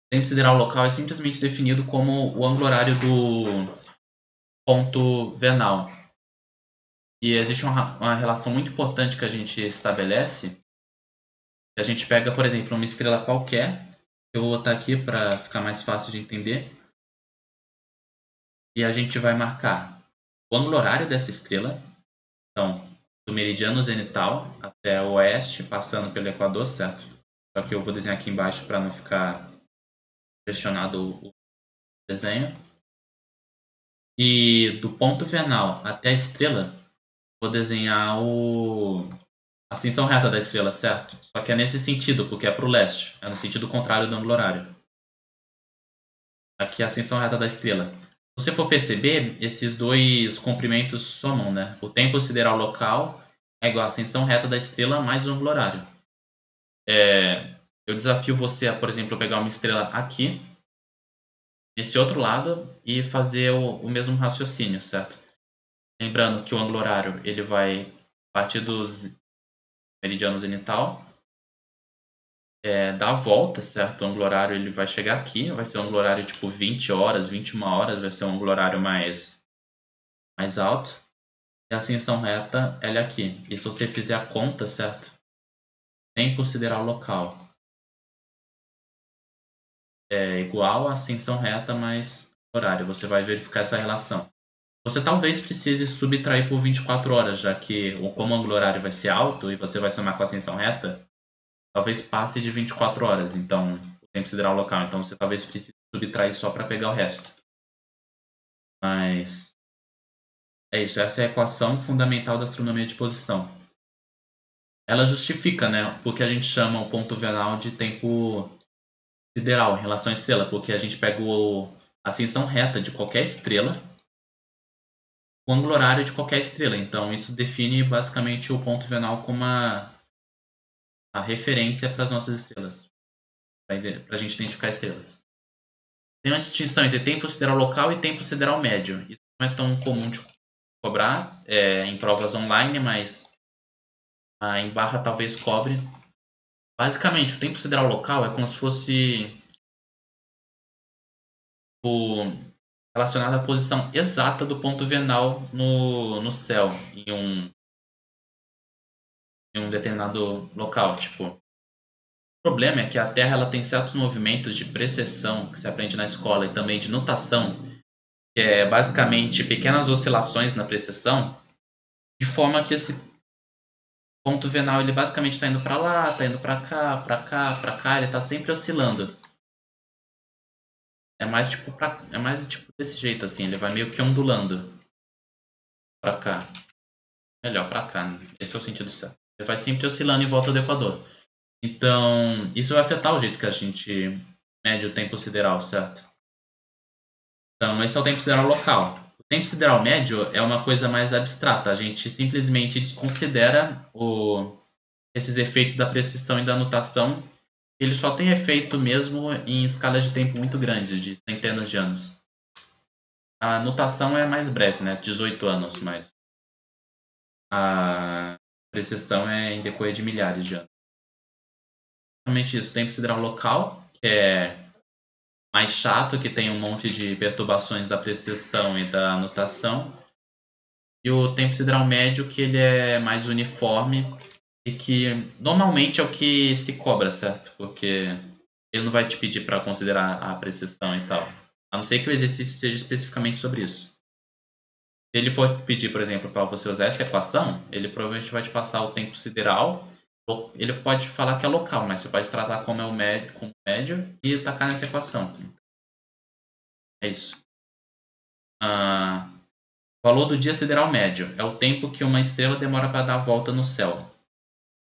O tempo sideral local é simplesmente definido como o ângulo horário do ponto venal. E existe uma relação muito importante que a gente estabelece. A gente pega, por exemplo, uma estrela qualquer. Eu vou botar aqui para ficar mais fácil de entender. E a gente vai marcar o ângulo horário dessa estrela. Então, do meridiano zenital até o oeste, passando pelo equador, certo? Só que eu vou desenhar aqui embaixo para não ficar questionado o desenho. E do ponto venal até a estrela, vou desenhar a ascensão reta da estrela, certo? Só que é nesse sentido, porque é para o leste. É no sentido contrário do ângulo horário. Aqui é a ascensão reta da estrela. Se você for perceber, esses dois comprimentos somam, né? O tempo sideral local é igual à ascensão reta da estrela mais o ângulo horário. Eu desafio você a, por exemplo, pegar uma estrela aqui, nesse outro lado, e fazer o mesmo raciocínio, certo? Lembrando que o ângulo horário ele vai partir dos meridiano zenital, dar a volta, certo? O ângulo horário ele vai chegar aqui, vai ser um ângulo horário tipo 20 horas, 21 horas, vai ser um ângulo horário mais alto. E a ascensão reta ela é aqui. E se você fizer a conta, certo? Tempo sideral local é igual a ascensão reta mais horário. Você vai verificar essa relação. Você talvez precise subtrair por 24 horas, já que como o ângulo horário vai ser alto e você vai somar com a ascensão reta, talvez passe de 24 horas. Então, o tempo sideral local. Então, você talvez precise subtrair só para pegar o resto. Mas é isso. Essa é a equação fundamental da astronomia de posição. Ela justifica, né, porque a gente chama o ponto venal de tempo sideral em relação à estrela, porque a gente pega a ascensão reta de qualquer estrela, o ângulo horário de qualquer estrela. Então, isso define basicamente o ponto venal como a referência para as nossas estrelas, para a gente identificar estrelas. Tem uma distinção entre tempo sideral local e tempo sideral médio. Isso não é tão comum de cobrar em provas online, mas em barra talvez cobre. Basicamente, o tempo sideral local é como se fosse relacionado à posição exata do ponto venal no céu, em um determinado local. Tipo, o problema é que a Terra ela tem certos movimentos de precessão que se aprende na escola e também de nutação, que é basicamente pequenas oscilações na precessão, de forma que esse ponto venal ele basicamente está indo para lá, está indo para cá, para cá, para cá, ele está sempre oscilando. É mais tipo desse jeito assim, ele vai meio que ondulando para cá. Melhor para cá, né? Esse é o sentido certo. Ele vai sempre oscilando em volta do equador. Então, isso vai afetar o jeito que a gente mede o tempo sideral, certo? Então, esse é o tempo sideral local. O tempo sideral médio é uma coisa mais abstrata. A gente simplesmente desconsidera esses efeitos da precisão e da nutação. Ele só tem efeito mesmo em escalas de tempo muito grandes, de centenas de anos. A nutação é mais breve, né? 18 anos, mas a precisão é em decorrer de milhares de anos. basicamente isso. Tempo sideral local, que é mais chato, que tem um monte de perturbações da precessão e da anotação. E o tempo sideral médio, que ele é mais uniforme e que normalmente é o que se cobra, certo? Porque ele não vai te pedir para considerar a precessão e tal. A não ser que o exercício seja especificamente sobre isso. Se ele for pedir, por exemplo, para você usar essa equação, ele provavelmente vai te passar o tempo sideral. Ele pode falar que é local, mas você pode tratar como como médio e tacar nessa equação. É isso. Valor do dia sideral médio é o tempo que uma estrela demora para dar a volta no céu.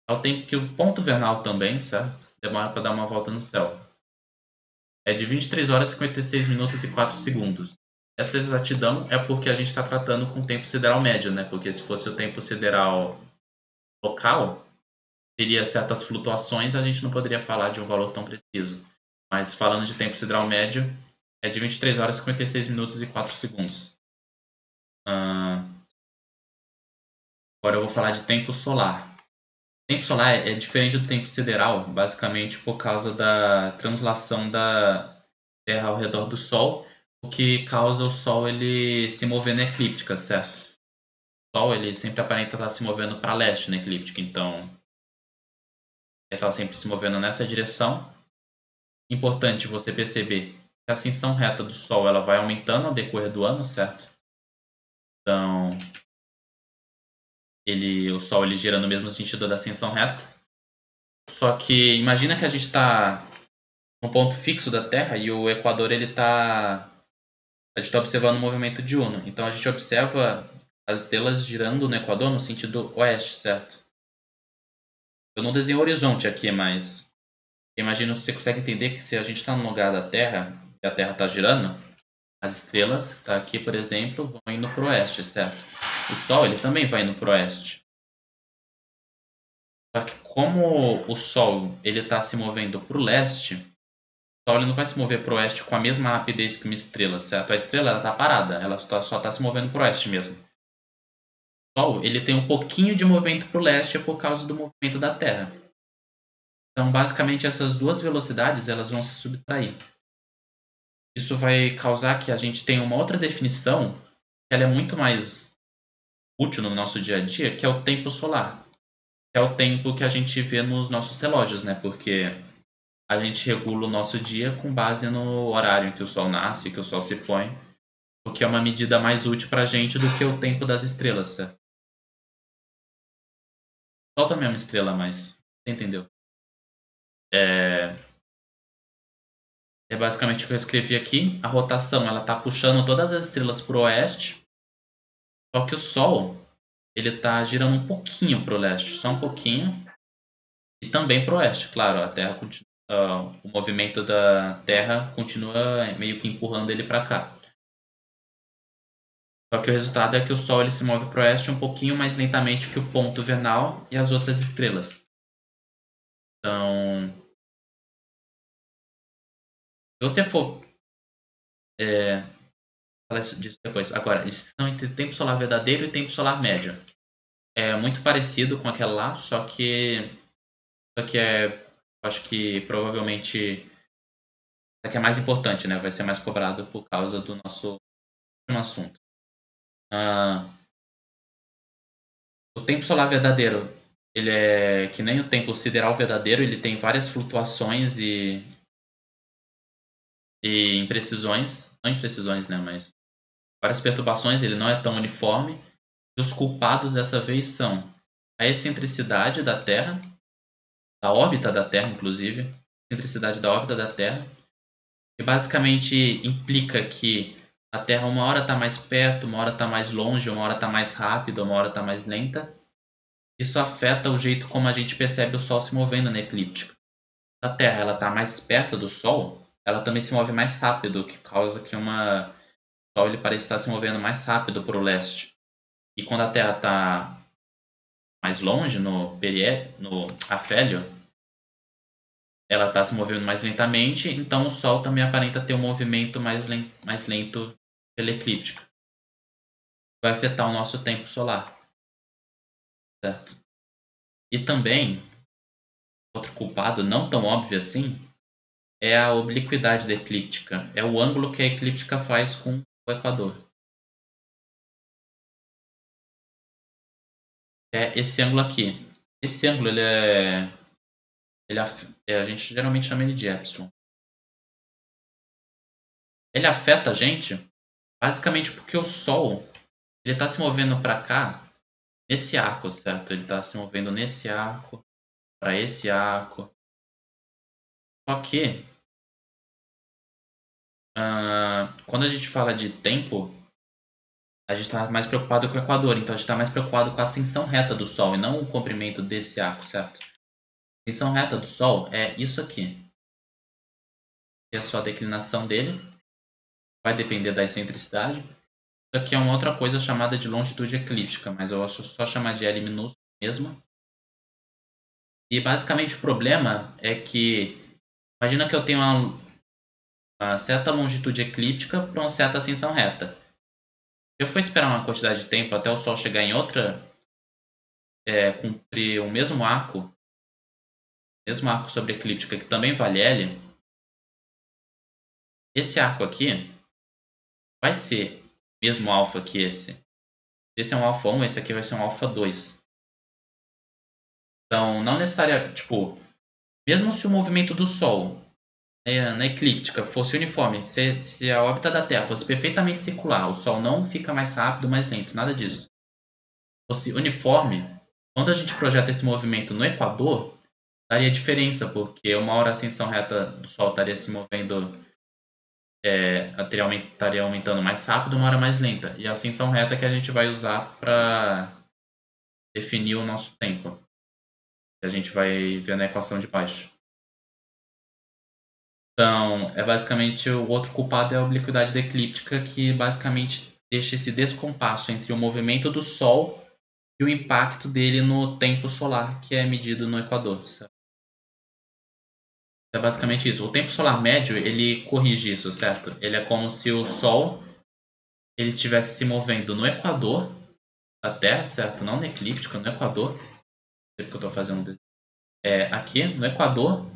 É o tempo que o ponto vernal também, certo? Demora para dar uma volta no céu. É de 23 horas, 56 minutos e 4 segundos. Essa exatidão é porque a gente está tratando com o tempo sideral médio, né? Porque se fosse o tempo sideral local, teria certas flutuações, a gente não poderia falar de um valor tão preciso. Mas falando de tempo sideral médio, é de 23 horas, 56 minutos e 4 segundos. Agora eu vou falar de tempo solar. O tempo solar é diferente do tempo sideral, basicamente por causa da translação da Terra ao redor do Sol, o que causa o Sol ele se mover na eclíptica, certo? O Sol ele sempre aparenta estar se movendo para leste na eclíptica, então ele está sempre se movendo nessa direção. Importante você perceber que a ascensão reta do Sol ela vai aumentando ao decorrer do ano, certo? Então o Sol ele gira no mesmo sentido da ascensão reta. Só que imagina que a gente está no ponto fixo da Terra e o Equador ele está a gente está observando o movimento diurno. Então a gente observa as estrelas girando no Equador no sentido oeste, certo? Eu não desenho o horizonte aqui, mas imagino que você consegue entender que se a gente está no lugar da Terra e a Terra está girando, as estrelas, tá aqui por exemplo, vão indo para o oeste, certo? O Sol ele também vai indo para o oeste. Só que como o Sol ele está se movendo para o leste, o Sol ele não vai se mover para o oeste com a mesma rapidez que uma estrela, certo? A estrela está parada, ela só está se movendo para o oeste mesmo. O Sol ele tem um pouquinho de movimento para o leste por causa do movimento da Terra. Então, basicamente, essas duas velocidades elas vão se subtrair. Isso vai causar que a gente tenha uma outra definição, que ela é muito mais útil no nosso dia a dia, que é o tempo solar. Que é o tempo que a gente vê nos nossos relógios, né? Porque a gente regula o nosso dia com base no horário em que o Sol nasce, que o Sol se põe, o que é uma medida mais útil para a gente do que o tempo das estrelas, certo? O Sol também é uma estrela, mas você entendeu? É, é basicamente o que eu escrevi aqui. A rotação ela está puxando todas as estrelas para o oeste, só que o Sol ele está girando um pouquinho para o leste, só um pouquinho, e também para o oeste, claro. A Terra o movimento da Terra continua meio que empurrando ele para cá. Só que o resultado é que o Sol ele se move para o oeste um pouquinho mais lentamente que o ponto vernal e as outras estrelas. Então, se você for falar disso depois. Agora, distinção entre tempo solar verdadeiro e tempo solar médio. É muito parecido com aquela lá, só que acho que provavelmente essa aqui é mais importante, né? Vai ser mais cobrado por causa do nosso próximo assunto. Ah, o tempo solar verdadeiro, ele é que nem o tempo sideral verdadeiro, ele tem várias flutuações e imprecisões, não imprecisões, né? Mas várias perturbações, ele não é tão uniforme. E os culpados dessa vez são a excentricidade da Terra, da órbita da Terra, inclusive, excentricidade da órbita da Terra, que basicamente implica que a Terra uma hora está mais perto, uma hora está mais longe, uma hora está mais rápida, uma hora está mais lenta. Isso afeta o jeito como a gente percebe o Sol se movendo na eclíptica. A Terra ela está mais perto do Sol, ela também se move mais rápido, o que causa que o Sol ele parece estar se movendo mais rápido para o leste. E quando a Terra está mais longe, no afélio, ela está se movendo mais lentamente, então o Sol também aparenta ter um movimento mais lento pela eclíptica. Vai afetar o nosso tempo solar, certo? E também outro culpado, não tão óbvio assim, é a obliquidade da eclíptica. É o ângulo que a eclíptica faz com o equador. É esse ângulo aqui. Esse ângulo, a gente geralmente chama ele de epsilon. Ele afeta a gente basicamente porque o Sol ele está se movendo para cá nesse arco, certo? Ele está se movendo nesse arco, para esse arco. Só que, quando a gente fala de tempo, a gente está mais preocupado com o equador. Então, a gente está mais preocupado com a ascensão reta do Sol e não o comprimento desse arco, certo? A ascensão reta do Sol é isso aqui. É só a declinação dele. Vai depender da excentricidade. Isso aqui é uma outra coisa chamada de longitude eclíptica, mas eu acho só chamar de L minúsculo mesmo. E basicamente o problema é que, imagina que eu tenho uma certa longitude eclíptica para uma certa ascensão reta. Se eu for esperar uma quantidade de tempo até o Sol chegar em outra, cumprir o mesmo arco sobre eclíptica que também vale L, esse arco aqui vai ser mesmo alfa que esse. Esse é um alfa 1, esse aqui vai ser um alfa 2. Então, não necessariamente, tipo, mesmo se o movimento do Sol na eclíptica fosse uniforme, se a órbita da Terra fosse perfeitamente circular, o Sol não fica mais rápido, mais lento, nada disso. Fosse uniforme, quando a gente projeta esse movimento no Equador, daria diferença, porque uma hora a ascensão reta do Sol estaria se movendo, estaria aumentando mais rápido, uma hora mais lenta. E a ascensão reta que a gente vai usar para definir o nosso tempo, que a gente vai ver na equação de baixo. Então, basicamente o outro culpado é a obliquidade da eclíptica, que basicamente deixa esse descompasso entre o movimento do Sol e o impacto dele no tempo solar, que é medido no Equador. Certo? É basicamente isso. O tempo solar médio, ele corrige isso, certo? Ele é como se o Sol ele estivesse se movendo no Equador da Terra, certo? Não na eclíptica, no Equador. Que eu estou fazendo aqui, no Equador, ou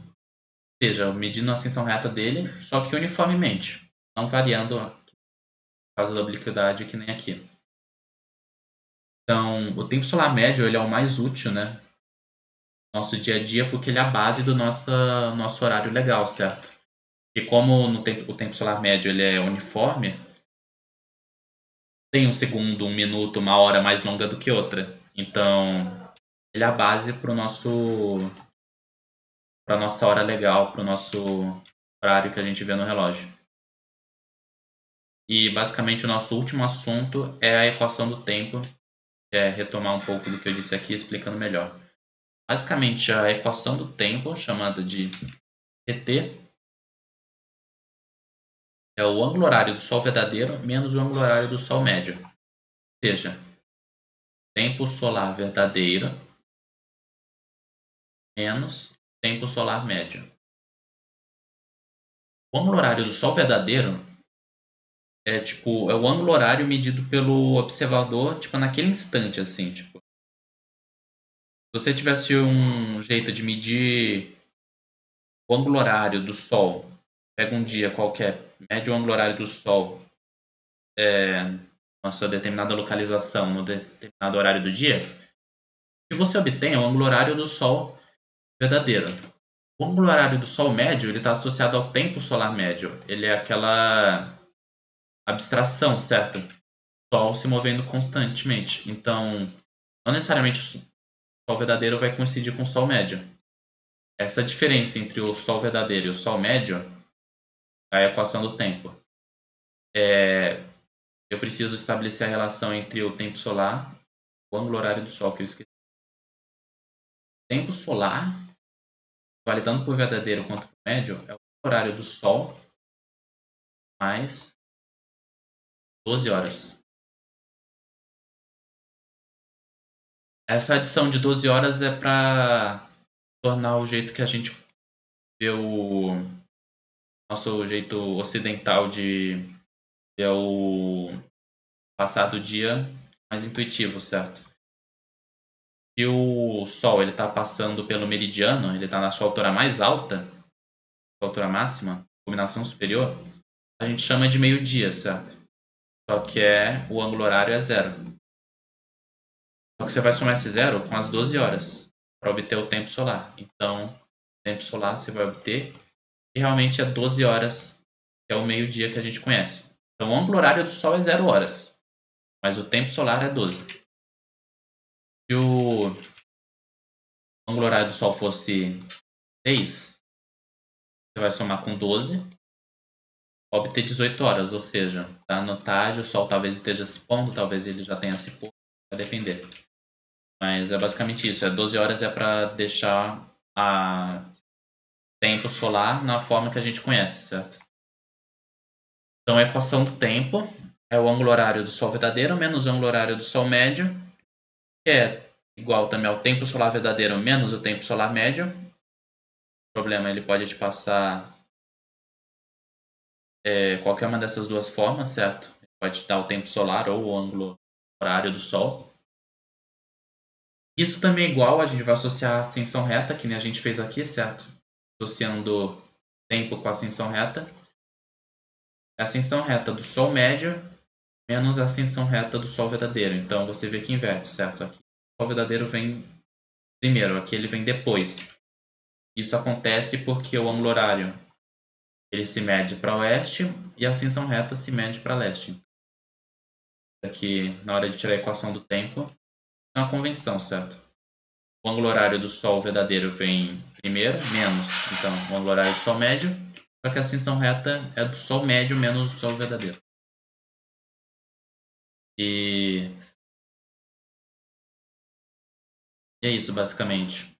seja, medindo a ascensão reta dele, só que uniformemente, não variando por causa da obliquidade que nem aqui. Então, o tempo solar médio ele é o mais útil, né? No nosso dia a dia, porque ele é a base do nosso horário legal, certo? E como o tempo solar médio ele é uniforme, tem um segundo, um minuto, uma hora mais longa do que outra. Então, ele é a base para nossa hora legal, para o nosso horário que a gente vê no relógio. E basicamente o nosso último assunto é a equação do tempo, que é retomar um pouco do que eu disse aqui, explicando melhor. Basicamente, a equação do tempo, chamada de ET, é o ângulo horário do Sol verdadeiro menos o ângulo horário do Sol médio. Ou seja, tempo solar verdadeiro menos tempo solar médio. O ângulo horário do Sol verdadeiro é o ângulo horário medido pelo observador, naquele instante, assim, Se você tivesse um jeito de medir o ângulo horário do Sol, pega um dia qualquer, mede o ângulo horário do Sol na sua determinada localização, no determinado horário do dia, o que você obtém é o ângulo horário do Sol verdadeiro. O ângulo horário do Sol médio está associado ao tempo solar médio. Ele é aquela abstração, certo? O Sol se movendo constantemente. Então, não necessariamente o Sol verdadeiro vai coincidir com o Sol médio. Essa diferença entre o Sol verdadeiro e o Sol médio é a equação do tempo. Eu preciso estabelecer a relação entre o tempo solar e o ângulo horário do Sol, que eu esqueci. O tempo solar, vale tanto para o verdadeiro quanto para o médio, é o horário do Sol mais 12 horas. Essa adição de 12 horas é para tornar o jeito que a gente vê o nosso jeito ocidental de ver o passar do dia mais intuitivo, certo? Se o Sol ele está passando pelo meridiano, ele está na sua altura mais alta, sua altura máxima, combinação superior, a gente chama de meio-dia, certo? Só que o ângulo horário é zero. Só que você vai somar esse zero com as 12 horas para obter o tempo solar. Então, o tempo solar você vai obter e realmente é 12 horas, que é o meio-dia que a gente conhece. Então, o ângulo horário do Sol é 0 horas, mas o tempo solar é 12. Se o ângulo horário do Sol fosse 6, você vai somar com 12, obter 18 horas, ou seja, tá no tarde, o Sol talvez esteja se pondo, talvez ele já tenha se posto, vai depender. Mas é basicamente isso, 12 horas é para deixar a tempo solar na forma que a gente conhece, certo? Então a equação do tempo é o ângulo horário do Sol verdadeiro menos o ângulo horário do Sol médio, que é igual também ao tempo solar verdadeiro menos o tempo solar médio. O problema ele pode te passar qualquer uma dessas duas formas, certo? Pode te dar o tempo solar ou o ângulo horário do Sol. Isso também é igual, a gente vai associar a ascensão reta, que nem a gente fez aqui, certo? Associando tempo com a ascensão reta. A ascensão reta do Sol médio menos a ascensão reta do Sol verdadeiro. Então você vê que inverte, certo? Aqui o Sol verdadeiro vem primeiro, aqui ele vem depois. Isso acontece porque o ângulo horário ele se mede para oeste e a ascensão reta se mede para leste. Aqui, na hora de tirar a equação do tempo, é uma convenção, certo? O ângulo horário do Sol verdadeiro vem primeiro, menos, então, o ângulo horário do Sol médio, só que a ascensão reta é do Sol médio menos do Sol verdadeiro. E é isso, basicamente.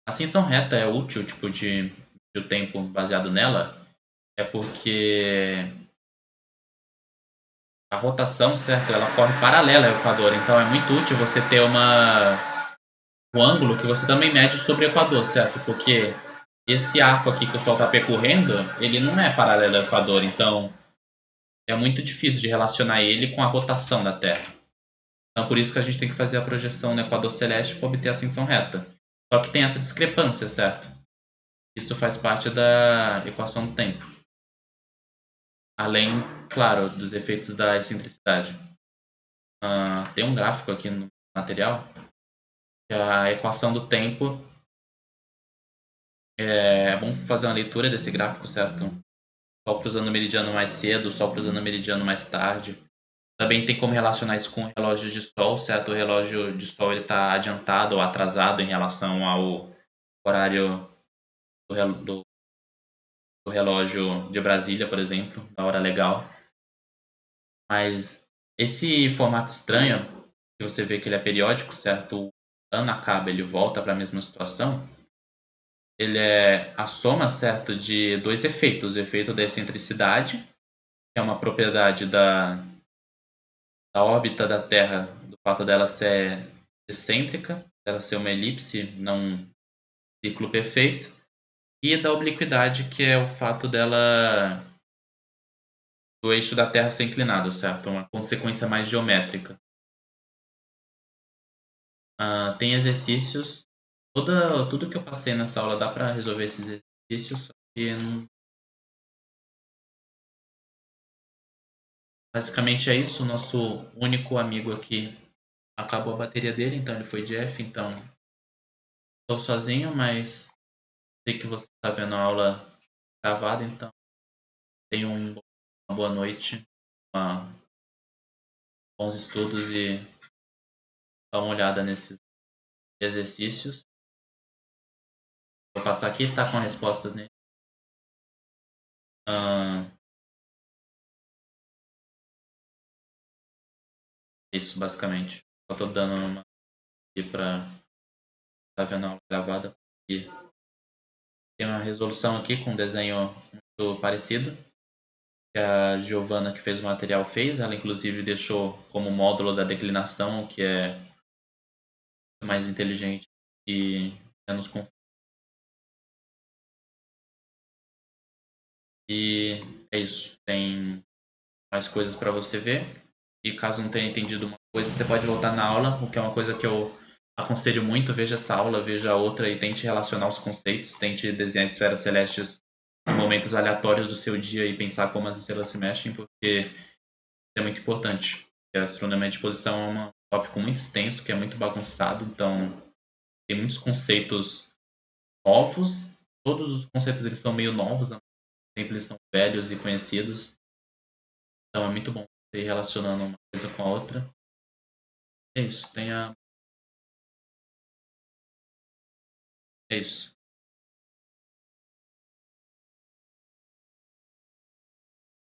A ascensão reta é útil, tipo, de o tempo baseado nela, é porque a rotação, certo, ela corre paralela ao Equador, então é muito útil você ter um ângulo que você também mede sobre o Equador, certo? Porque esse arco aqui que o Sol está percorrendo, ele não é paralelo ao Equador, então é muito difícil de relacionar ele com a rotação da Terra. Então por isso que a gente tem que fazer a projeção no Equador celeste para obter a ascensão reta. Só que tem essa discrepância, certo? Isso faz parte da equação do tempo. Além, claro, dos efeitos da excentricidade. Tem um gráfico aqui no material que a equação do tempo é bom fazer uma leitura desse gráfico, certo? Sol cruzando o meridiano mais cedo, Sol cruzando o meridiano mais tarde. Também tem como relacionar isso com relógios de Sol, certo? O relógio de Sol está adiantado ou atrasado em relação ao horário do relógio de Brasília, por exemplo, da hora legal. Mas esse formato estranho, que você vê que ele é periódico, certo? O ano acaba, ele volta para a mesma situação. Ele é a soma, certo, de dois efeitos. O efeito da excentricidade, que é uma propriedade da órbita da Terra, do fato dela ser excêntrica, dela ser uma elipse, não um ciclo perfeito, e da obliquidade, que é o fato dela do eixo da Terra ser inclinado, certo? Uma consequência mais geométrica. Tem exercícios. Tudo que eu passei nessa aula dá para resolver esses exercícios, só que basicamente é isso. O nosso único amigo aqui acabou a bateria dele, então ele foi de F, então estou sozinho, mas sei que você está vendo a aula gravada, então tenha uma boa noite, bons estudos e dá uma olhada nesses exercícios. Vou passar aqui, tá com respostas nele. Isso, basicamente. Só tô dando uma aqui pra tá vendo a aula gravada. E tem uma resolução aqui com um desenho muito parecido que a Giovana que fez o material fez. Ela inclusive deixou como módulo da declinação, que é mais inteligente e menos confuso. E é isso. Tem mais coisas para você ver. E caso não tenha entendido uma coisa, você pode voltar na aula, o que é uma coisa que eu aconselho muito, veja essa aula, veja a outra e tente relacionar os conceitos, tente desenhar esferas celestes em momentos aleatórios do seu dia e pensar como as estrelas se mexem, porque isso é muito importante. A astronomia de posição é um tópico muito extenso, que é muito bagunçado, então tem muitos conceitos novos, todos os conceitos eles são meio novos, ao mesmo tempo eles são velhos e conhecidos, então é muito bom você ir relacionando uma coisa com a outra. É isso, tenha. É isso.